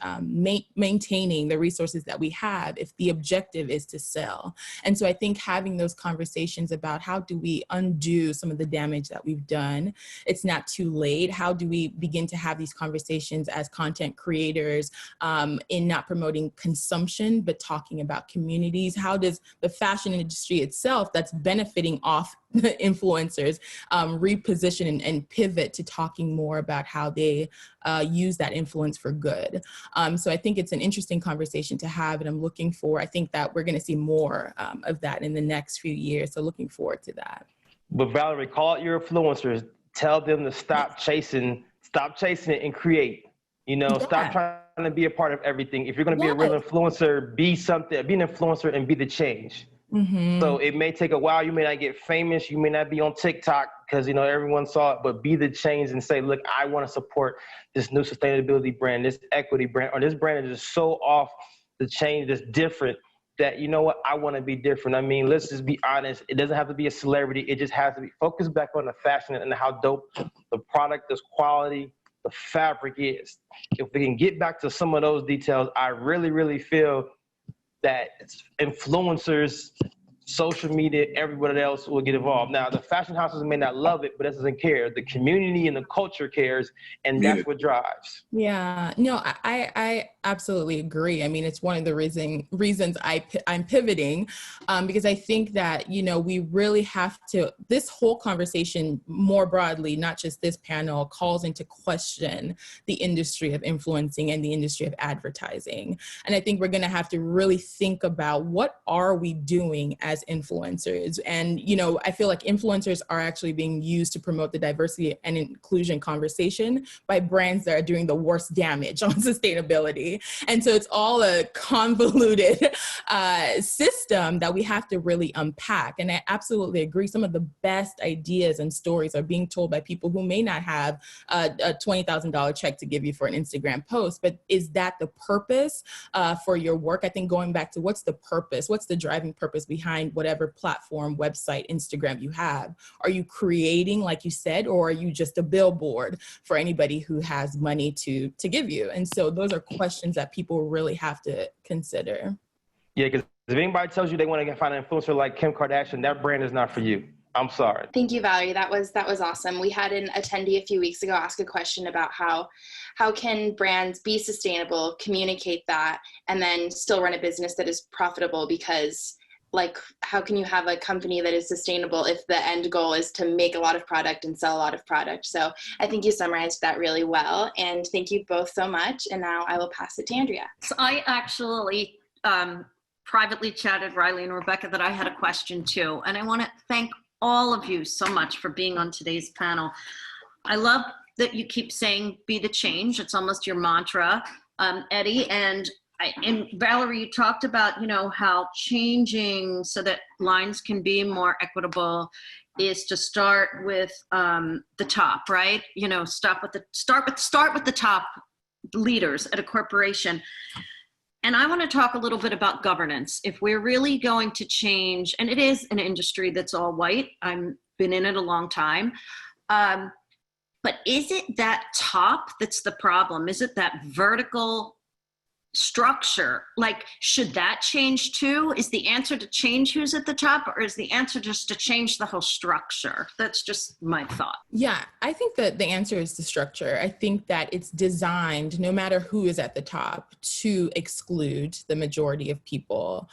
maintaining the resources that we have if the objective is to sell? And so I think having those conversations about how do we undo some of the damage that we've done, it's not too late. How do we begin to have these conversations as content creators in not promoting consumption, but talking about communities? How does the fashion industry itself that's benefiting off the influencers reposition and pivot to talking more about how they use that influence for good? So I think it's an interesting conversation to have, and I think that we're going to see more of that in the next few years. So looking forward to that. But Valerie, call out your influencers. Tell them to stop chasing it and create. You know, stop trying to be a part of everything. If you're going to be a real influencer, be an influencer and be the change. Mm-hmm. So it may take a while. You may not get famous. You may not be on TikTok because, you know, everyone saw it, but be the change and say, look, I want to support this new sustainability brand, this equity brand, or this brand is just so off the chain, that's different that, you know what, I want to be different. I mean, let's just be honest. It doesn't have to be a celebrity. It just has to be focused back on the fashion and how dope the product is, quality, the fabric is. If we can get back to some of those details, I really, really feel that influencers, social media, everybody else will get involved. Now, the fashion houses may not love it, but it doesn't care. The community and the culture cares, and that's what drives. Yeah, no, I absolutely agree. I mean, it's one of the reasons I'm pivoting, because I think that, you know, we really have to, this whole conversation more broadly, not just this panel, calls into question the industry of influencing and the industry of advertising. And I think we're going to have to really think about what are we doing as influencers. And, you know, I feel like influencers are actually being used to promote the diversity and inclusion conversation by brands that are doing the worst damage on sustainability. And so it's all a convoluted system that we have to really unpack. And I absolutely agree. Some of the best ideas and stories are being told by people who may not have a $20,000 check to give you for an Instagram post, but is that the purpose for your work? I think going back to what's the purpose, what's the driving purpose behind whatever platform, website, Instagram you have? Are you creating, like you said, or are you just a billboard for anybody who has money to give you? And so those are questions that people really have to consider. Yeah, because if anybody tells you they want to find an influencer like Kim Kardashian, that brand is not for you. I'm sorry. Thank you, Valerie. That was awesome. We had an attendee a few weeks ago ask a question about how can brands be sustainable, communicate that, and then still run a business that is profitable, because like, how can you have a company that is sustainable if the end goal is to make a lot of product and sell a lot of product? So I think you summarized that really well. And thank you both so much. And now I will pass it to Andrea. So I actually privately chatted Riley and Rebecca that I had a question too. And I want to thank all of you so much for being on today's panel. I love that you keep saying, be the change. It's almost your mantra, Eddie. And Valerie, you talked about, you know, how changing so that lines can be more equitable is to start with the top, right? You know, start with the top leaders at a corporation. And I want to talk a little bit about governance. If we're really going to change, and it is an industry that's all white, I've been in it a long time, but is it that top that's the problem? Is it that vertical structure? Like, should that change too? Is the answer to change who's at the top, or is the answer just to change the whole structure? That's just my thought. Yeah, I think that the answer is the structure. I think that it's designed, no matter who is at the top, to exclude the majority of people.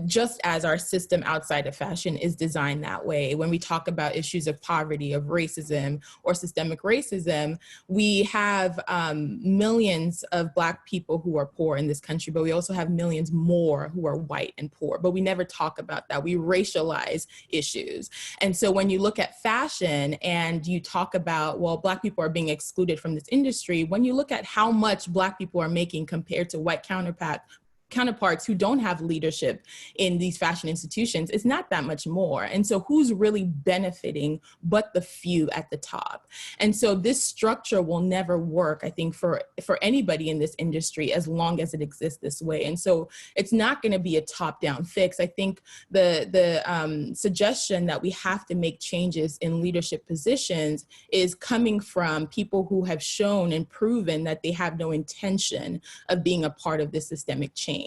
Just as our system outside of fashion is designed that way. When we talk about issues of poverty, of racism, or systemic racism, we have millions of Black people who are poor in this country, but we also have millions more who are white and poor, but we never talk about that. We racialize issues. And so when you look at fashion and you talk about, well, Black people are being excluded from this industry, when you look at how much Black people are making compared to white counterparts who don't have leadership in these fashion institutions, it's not that much more. And so who's really benefiting but the few at the top? And so this structure will never work, I think, for anybody in this industry as long as it exists this way. And so it's not going to be a top-down fix. I think the suggestion that we have to make changes in leadership positions is coming from people who have shown and proven that they have no intention of being a part of this systemic change.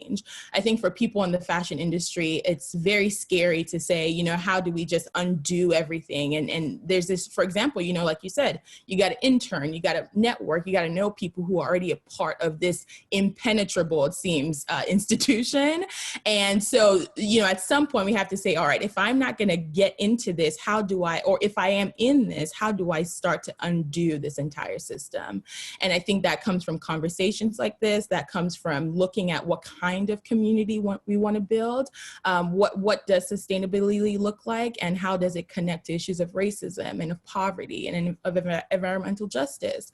I think for people in the fashion industry, it's very scary to say, you know, how do we just undo everything? And there's this, for example, you know, like you said, you got to intern, you got to network, you got to know people who are already a part of this impenetrable, it seems, institution. And so, you know, at some point we have to say, all right, if I'm not going to get into this, how do I, or if I am in this, how do I start to undo this entire system? And I think that comes from conversations like this, that comes from looking at what kind of community we want to build, what does sustainability look like, and how does it connect to issues of racism and of poverty and of environmental justice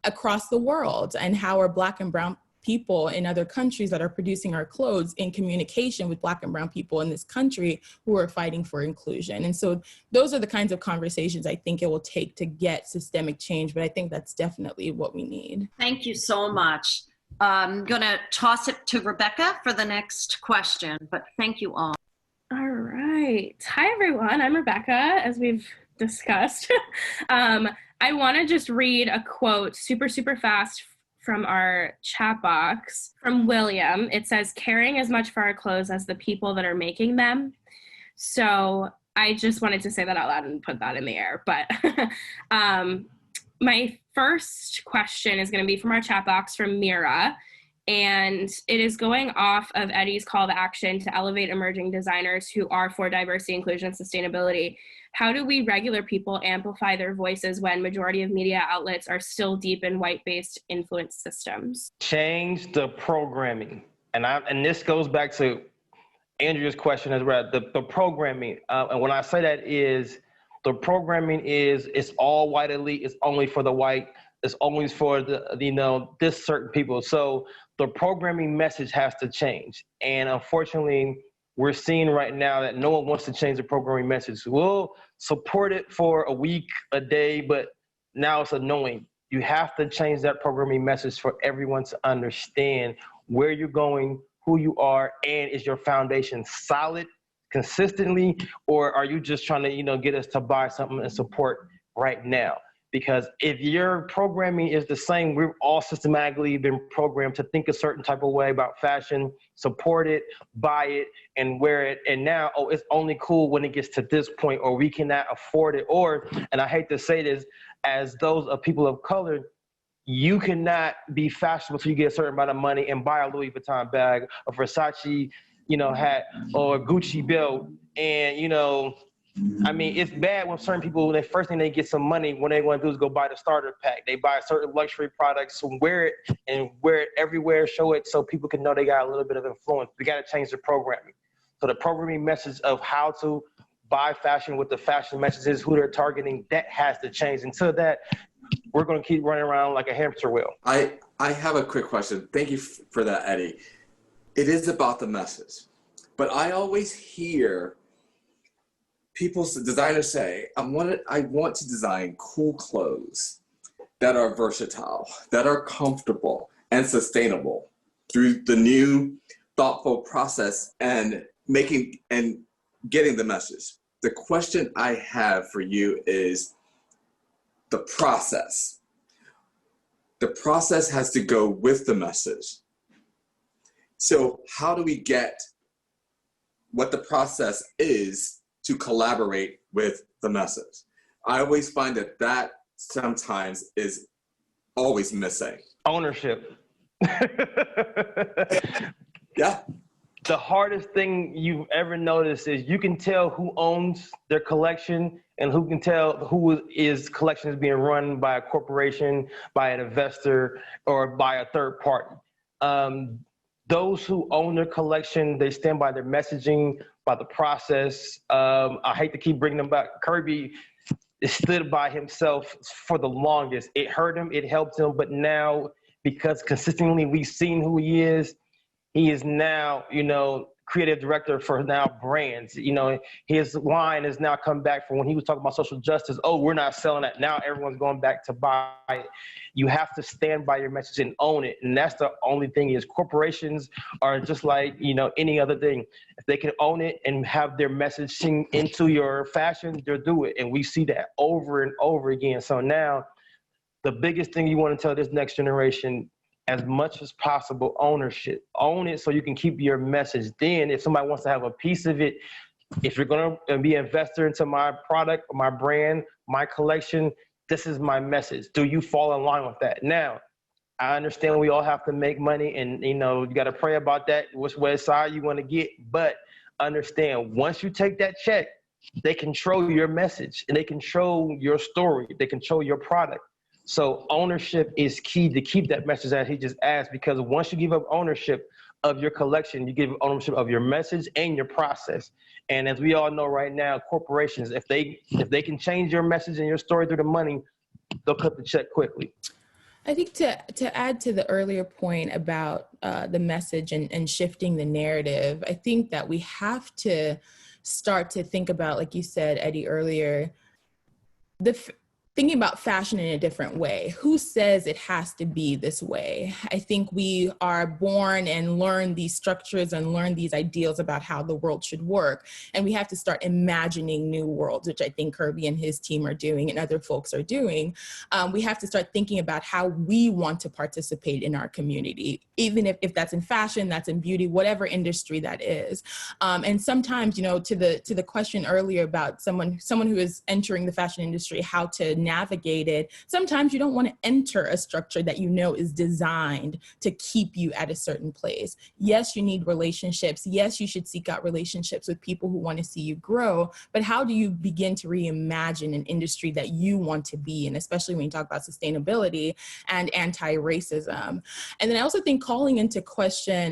across the world, and how are Black and brown people in other countries that are producing our clothes in communication with Black and brown people in this country who are fighting for inclusion. And so those are the kinds of conversations I think it will take to get systemic change, but I think that's definitely what we need. Thank you so much. I'm going to toss it to Rebecca for the next question, but thank you all. All right. Hi, everyone. I'm Rebecca, as we've discussed. I want to just read a quote super fast from our chat box from William. It says, caring as much for our clothes as the people that are making them. So I just wanted to say that out loud and put that in the air. But my first question is going to be from our chat box from Mira. And it is going off of Eddie's call to action to elevate emerging designers who are for diversity, inclusion, and sustainability. How do we regular people amplify their voices when majority of media outlets are still deep in white-based influence systems? Change the programming. And this goes back to Andrea's question as well, the programming. And when I say that is, the programming is, it's all white elite, it's only for the white, it's only for the this certain people. So the programming message has to change. And unfortunately, we're seeing right now that no one wants to change the programming message. We'll support it for a week, a day, but now it's annoying. You have to change that programming message for everyone to understand where you're going, who you are, and is your foundation solid consistently, or are you just trying to, get us to buy something and support right now? Because if your programming is the same, we've all systematically been programmed to think a certain type of way about fashion, support it, buy it, and wear it. And now, it's only cool when it gets to this point, or we cannot afford it. Or, and I hate to say this, as those of people of color, you cannot be fashionable until you get a certain amount of money and buy a Louis Vuitton bag, a Versace, hat, or a Gucci belt. And, it's bad when certain people, the first thing they get some money, when they want to do is go buy the starter pack. They buy certain luxury products, so wear it everywhere, show it so people can know they got a little bit of influence. We got to change the programming. So the programming message of how to buy fashion, with the fashion messages, who they're targeting, that has to change. Until that, we're going to keep running around like a hamster wheel. I have a quick question. Thank you for that, Eddie. It is about the message, but I always hear designers say, I want to design cool clothes that are versatile, that are comfortable and sustainable through the new thoughtful process and getting the message. The question I have for you is the process. The process has to go with the message. So how do we get what the process is to collaborate with the message? I always find that sometimes is always missing. Ownership. Yeah. The hardest thing you've ever noticed is you can tell who owns their collection and who can tell who is collection is being run by a corporation, by an investor, or by a third party. Those who own their collection, they stand by their messaging, by the process. I hate to keep bringing them back. Kirby stood by himself for the longest. It hurt him, it helped him, but now, because consistently we've seen who he is now, creative director for now brands. His line has now come back from when he was talking about social justice. Oh, we're not selling that. Now everyone's going back to buy it. You have to stand by your message and own it. And that's the only thing is corporations are just like, any other thing. If they can own it and have their message sing into your fashion, they'll do it. And we see that over and over again. So now the biggest thing you want to tell this next generation, as much as possible, ownership. Own it so you can keep your message. Then if somebody wants to have a piece of it, if you're going to be an investor into my product, my brand, my collection, this is my message. Do you fall in line with that? Now, I understand we all have to make money and, you got to pray about that, which way side you want to get. But understand, once you take that check, they control your message and they control your story. They control your product. So ownership is key to keep that message that he just asked, because once you give up ownership of your collection, you give ownership of your message and your process. And as we all know right now, corporations, if they can change your message and your story through the money, they'll cut the check quickly. I think to add to the earlier point about the message and shifting the narrative, I think that we have to start to think about, like you said, Eddie, earlier, thinking about fashion in a different way. Who says it has to be this way? I think we are born and learn these structures and learn these ideals about how the world should work. And we have to start imagining new worlds, which I think Kirby and his team are doing and other folks are doing. We have to start thinking about how we want to participate in our community, even if that's in fashion, that's in beauty, whatever industry that is. And sometimes, you know, to the question earlier about someone who is entering the fashion industry, how to navigate it. Sometimes you don't want to enter a structure that you know is designed to keep you at a certain place. Yes, you need relationships. Yes, you should seek out relationships with people who want to see you grow. But how do you begin to reimagine an industry that you want to be in, especially when you talk about sustainability and anti-racism? And then I also think calling into question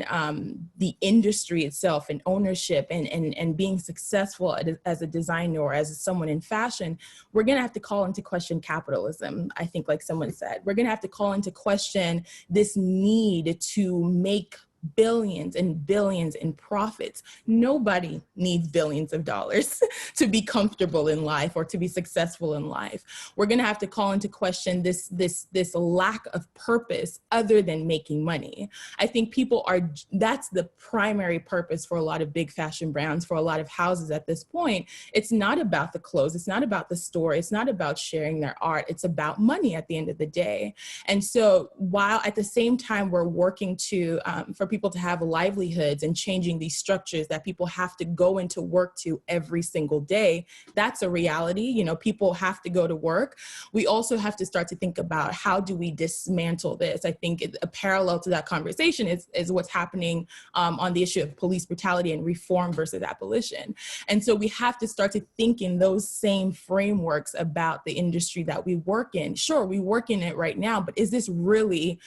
the industry itself and ownership and being successful as a designer or as someone in fashion, we're going to have to call into question capitalism. I think, like someone said, we're going to have to call into question this need to make billions and billions in profits. Nobody needs billions of dollars to be comfortable in life or to be successful in life. We're going to have to call into question this lack of purpose other than making money. I think that's the primary purpose for a lot of big fashion brands, for a lot of houses at this point. It's not about the clothes. It's not about the store. It's not about sharing their art. It's about money at the end of the day. And so while at the same time we're working for people to have livelihoods and changing these structures that people have to go into work to every single day, that's a reality. You know, people have to go to work. We also have to start to think about how do we dismantle this. I think a parallel to that conversation is what's happening on the issue of police brutality and reform versus abolition. And so we have to start to think in those same frameworks about the industry that we work in. Sure, we work in it right now, but is this really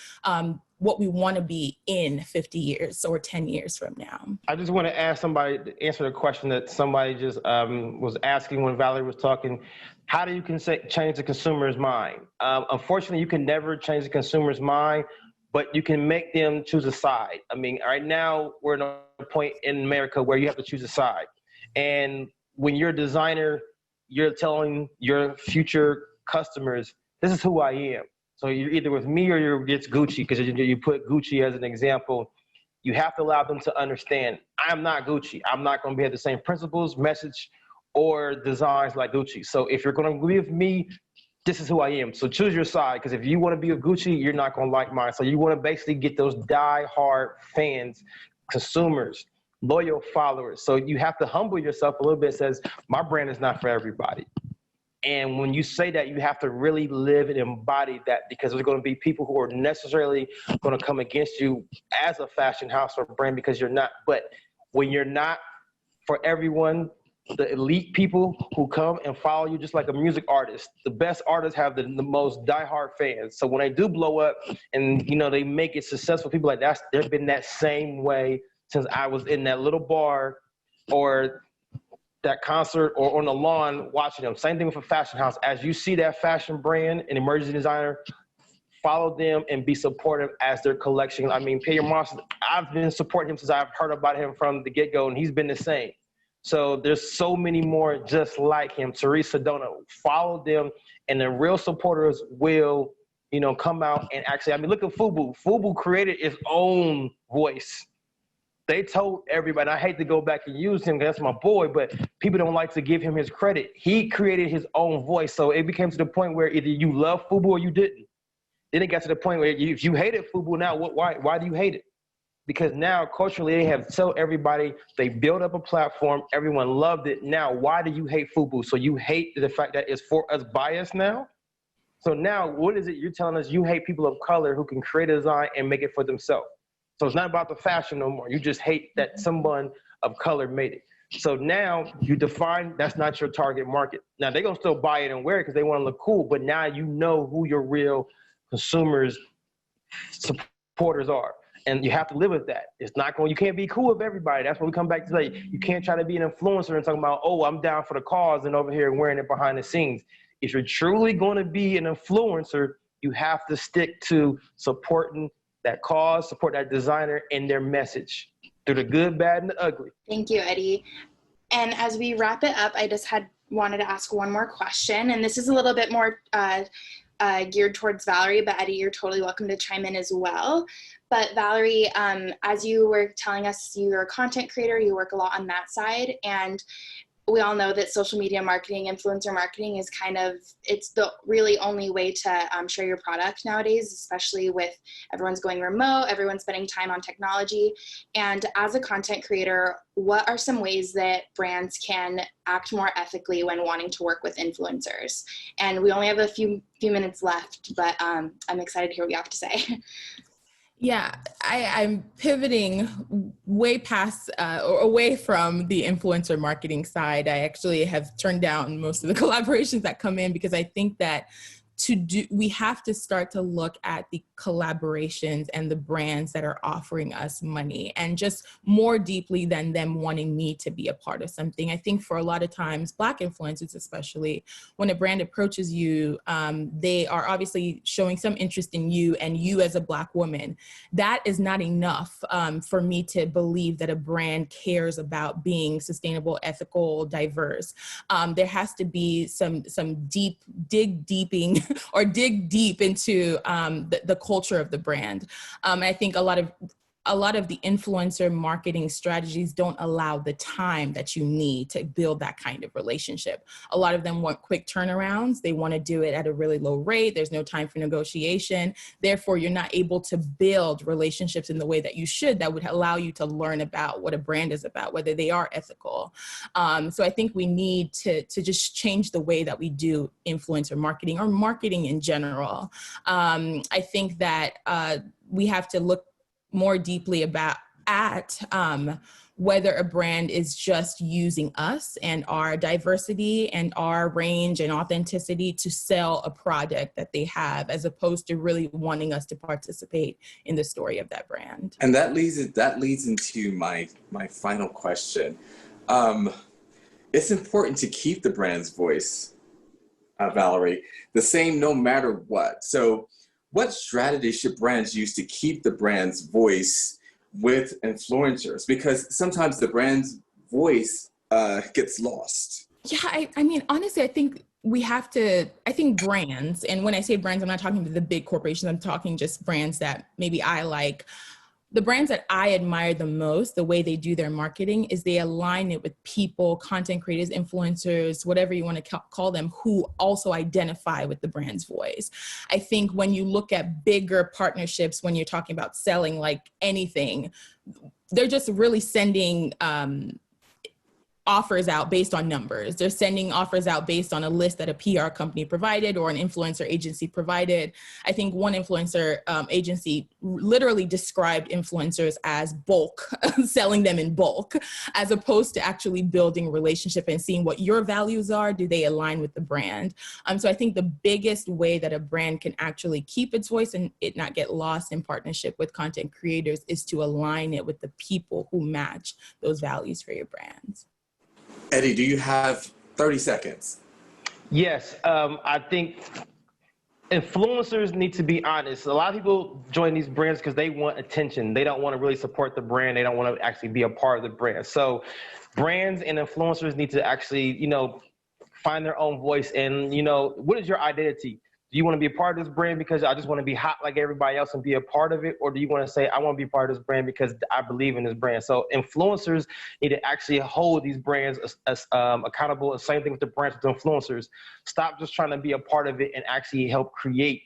what we want to be in 50 years or 10 years from now? I just want to ask somebody to answer the question that somebody just was asking when Valerie was talking. How do you change the consumer's mind? Unfortunately, you can never change the consumer's mind, but you can make them choose a side. I mean, right now we're at a point in America where you have to choose a side. And when you're a designer, you're telling your future customers, this is who I am. So you're either with me or you're against Gucci, because you put Gucci as an example. You have to allow them to understand, I'm not Gucci. I'm not going to be at the same principles, message, or designs like Gucci. So if you're going to be with me, this is who I am. So choose your side, because if you want to be with Gucci, you're not going to like mine. So you want to basically get those die-hard fans, consumers, loyal followers. So you have to humble yourself a little bit. It says, my brand is not for everybody. And when you say that, you have to really live and embody that, because there's going to be people who are necessarily going to come against you as a fashion house or brand because you're not. But when you're not for everyone, the elite people who come and follow you, just like a music artist, the best artists have the most diehard fans. So when they do blow up and, you know, they make it successful, people like that, they've been that same way since I was in that little bar or that concert or on the lawn watching them. Same thing with a fashion house. As you see that fashion brand, an emerging designer, follow them and be supportive as their collection. I mean, Pierre Moss, I've been supporting him since I've heard about him from the get-go, and he's been the same. So there's so many more just like him. Teresa Dona, follow them, and the real supporters will, you know, come out and actually, I mean, look at Fubu. Fubu created its own voice. They told everybody, I hate to go back and use him, that's my boy, but people don't like to give him his credit. He created his own voice. So it became to the point where either you love Fubu or you didn't. Then it got to the point where if you hated Fubu now, why do you hate it? Because now culturally they have told everybody, they built up a platform, everyone loved it. Now, why do you hate Fubu? So you hate the fact that it's for us bias now? So now what is it you're telling us? You hate people of color who can create a design and make it for themselves. So it's not about the fashion no more. You just hate that someone of color made it. So now you define that's not your target market. Now they're gonna still buy it and wear it because they want to look cool, but now you know who your real consumers, supporters are. And you have to live with that. It's not going, you can't be cool with everybody. That's what we come back to today. You can't try to be an influencer and talk about, oh, I'm down for the cause and over here wearing it behind the scenes. If you're truly going to be an influencer, you have to stick to supporting that cause, support that designer and their message through the good, bad, and the ugly. Thank you, Eddie. And as we wrap it up, I just had wanted to ask one more question, and this is a little bit more geared towards Valerie, but Eddie, you're totally welcome to chime in as well. But Valerie, as you were telling us, you're a content creator, you work a lot on that side, and we all know that social media marketing, influencer marketing is it's the really only way to share your product nowadays, especially with everyone's going remote, everyone's spending time on technology. And as a content creator, what are some ways that brands can act more ethically when wanting to work with influencers? And we only have a few minutes left, but I'm excited to hear what you have to say. Yeah, I'm pivoting way past or away from the influencer marketing side. I actually have turned down most of the collaborations that come in because I think that we have to start to look at the collaborations and the brands that are offering us money, and just more deeply than them wanting me to be a part of something. I think for a lot of times, Black influencers especially, when a brand approaches you, they are obviously showing some interest in you and you as a Black woman. That is not enough for me to believe that a brand cares about being sustainable, ethical, diverse. There has to be some dig deep into the culture of the brand. I think a lot of the influencer marketing strategies don't allow the time that you need to build that kind of relationship. A lot of them want quick turnarounds. They want to do it at a really low rate. There's no time for negotiation. Therefore, you're not able to build relationships in the way that you should, that would allow you to learn about what a brand is about, whether they are ethical. So I think we need to just change the way that we do influencer marketing, or marketing in general. I think that we have to look more deeply at whether a brand is just using us and our diversity and our range and authenticity to sell a product that they have, as opposed to really wanting us to participate in the story of that brand. And that leads into my final question. It's important to keep the brand's voice, Valerie, the same no matter what. So what strategy should brands use to keep the brand's voice with influencers? Because sometimes the brand's voice gets lost. Yeah, I mean, honestly, I think brands, and when I say brands, I'm not talking to the big corporations, I'm talking just brands that maybe I like. The brands that I admire the most, the way they do their marketing, is they align it with people, content creators, influencers, whatever you want to call them, who also identify with the brand's voice. I think when you look at bigger partnerships, when you're talking about selling like anything, they're just really sending offers out based on numbers. They're sending offers out based on a list that a PR company provided or an influencer agency provided. I think one influencer agency literally described influencers as bulk, selling them in bulk, as opposed to actually building relationship and seeing what your values are. Do they align with the brand? So I think the biggest way that a brand can actually keep its voice and it not get lost in partnership with content creators is to align it with the people who match those values for your brands. Eddie, do you have 30 seconds? Yes, I think influencers need to be honest. A lot of people join these brands because they want attention. They don't want to really support the brand. They don't want to actually be a part of the brand. So brands and influencers need to actually, find their own voice. And, what is your identity? Do you want to be a part of this brand because I just want to be hot like everybody else and be a part of it? Or do you want to say, I want to be a part of this brand because I believe in this brand? So influencers need to actually hold these brands as accountable. Same thing with the brands with influencers. Stop just trying to be a part of it and actually help create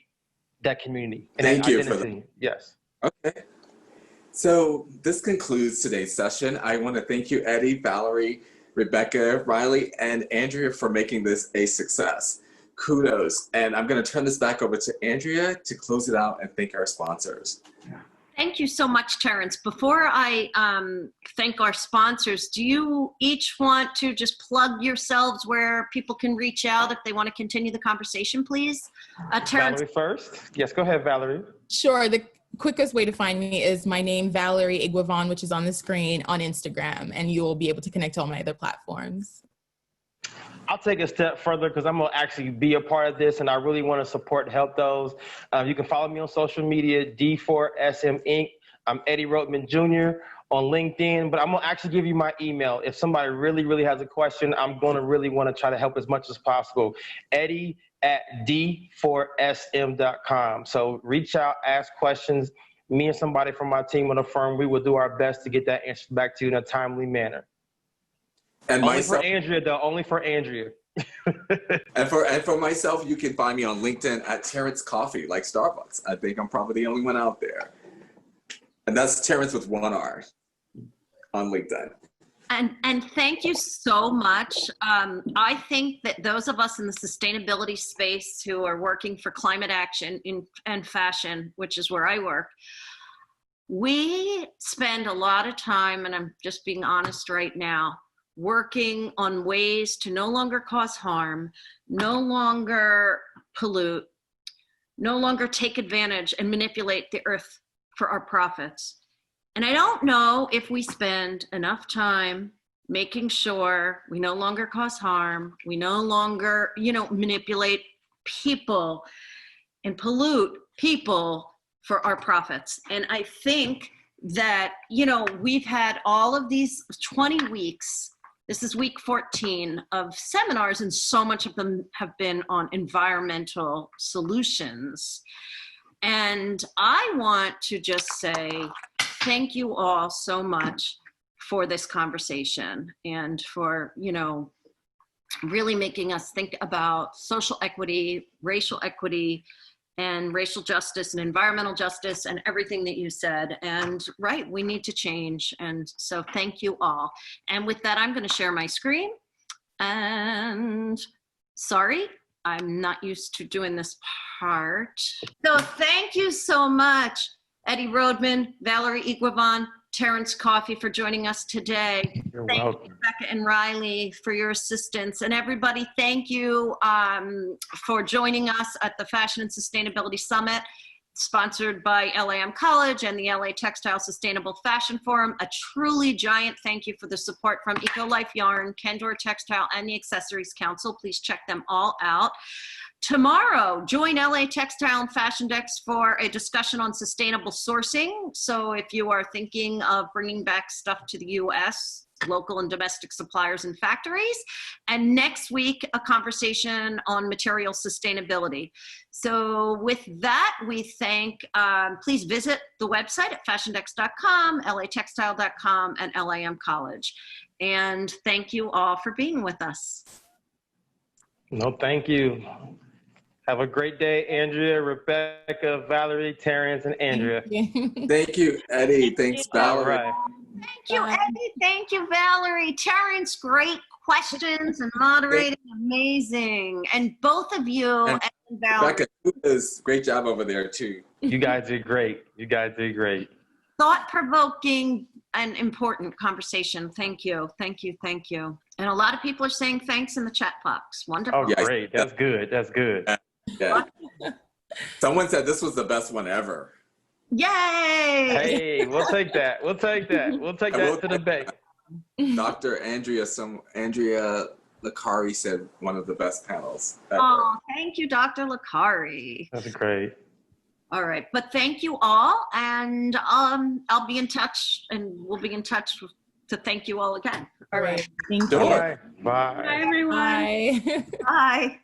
that community. And Thank you identity. for that. Yes. Okay. So this concludes today's session. I want to thank you, Eddie, Valerie, Rebecca, Riley, and Andrea for making this a success. Kudos. And I'm going to turn this back over to Andrea to close it out and thank our sponsors. Thank you so much, Terance. Before I thank our sponsors, do you each want to just plug yourselves where people can reach out if they want to continue the conversation, please? Terance. Valerie first. Yes, go ahead, Valerie. Sure. The quickest way to find me is my name, Valerie Eguavoen, which is on the screen on Instagram, and you will be able to connect to all my other platforms. I'll take a step further because I'm going to actually be a part of this and I really want to support and help those. You can follow me on social media, D4SM Inc. I'm Eddie Rhodman Jr. on LinkedIn, but I'm gonna actually give you my email. If somebody really has a question, I'm gonna really wanna try to help as much as possible. Eddie@d4sm.com. So reach out, ask questions. Me and somebody from my team on the firm, we will do our best to get that answer back to you in a timely manner. And only myself, for Andrea, though. Only for Andrea. and for myself, you can find me on LinkedIn at Terance Coffee, like Starbucks. I think I'm probably the only one out there. And that's Terance with one R on LinkedIn. And thank you so much. I think that those of us in the sustainability space who are working for climate action and fashion, which is where I work, we spend a lot of time, and I'm just being honest right now, working on ways to no longer cause harm, no longer pollute, no longer take advantage and manipulate the earth for our profits. And I don't know if we spend enough time making sure we no longer cause harm, we no longer, manipulate people and pollute people for our profits. And I think that, we've had all of these 20 weeks. This is week 14 of seminars, and so much of them have been on environmental solutions. And I want to just say thank you all so much for this conversation and for, really making us think about social equity, racial equity, and racial justice and environmental justice and everything that you said. And right, we need to change. And so thank you all. And with that, I'm going to share my screen. And sorry, I'm not used to doing this part. So thank you so much, Eddie Rhodman, Valerie Eguavoen, Terance Coffee, for joining us today. You're Thank welcome. you, Rebecca and Riley, for your assistance. And everybody, thank you for joining us at the Fashion and Sustainability Summit, sponsored by LAM College and the LA Textile Sustainable Fashion Forum. A truly giant thank you for the support from EcoLife Yarn, Kendor Textile, and the Accessories Council. Please check them all out. Tomorrow, join LA Textile and Fashion Dex for a discussion on sustainable sourcing. So if you are thinking of bringing back stuff to the US, local and domestic suppliers and factories. And next week, a conversation on material sustainability. So with that, we thank, please visit the website at fashiondex.com, latextile.com, and LAM College. And thank you all for being with us. No, thank you. Have a great day, Andrea, Rebecca, Valerie, Terance, and Andrea. Thank you, Eddie. Thanks, All Valerie. right. Thank you, Eddie. Thank you, Valerie. Terance, great questions and moderating, amazing. And both of you and Valerie. Rebecca, great job over there too. You guys did great. You guys did great. Thought-provoking and important conversation. Thank you. Thank you. Thank you. And a lot of people are saying thanks in the chat box. Wonderful. Oh, great. That's good. That's good. Yeah. Someone said this was the best one ever. Yay! Hey, we'll take that. We'll take that. We'll take that to the bank. Dr. Andrea Licari said one of the best panels ever. Oh, thank you, Dr. Licari. That's great. All right, but thank you all, and I'll be in touch, and we'll be in touch to thank you all again. All right. Thank Sure. you. Bye. Bye. Bye, everyone. Bye. Bye.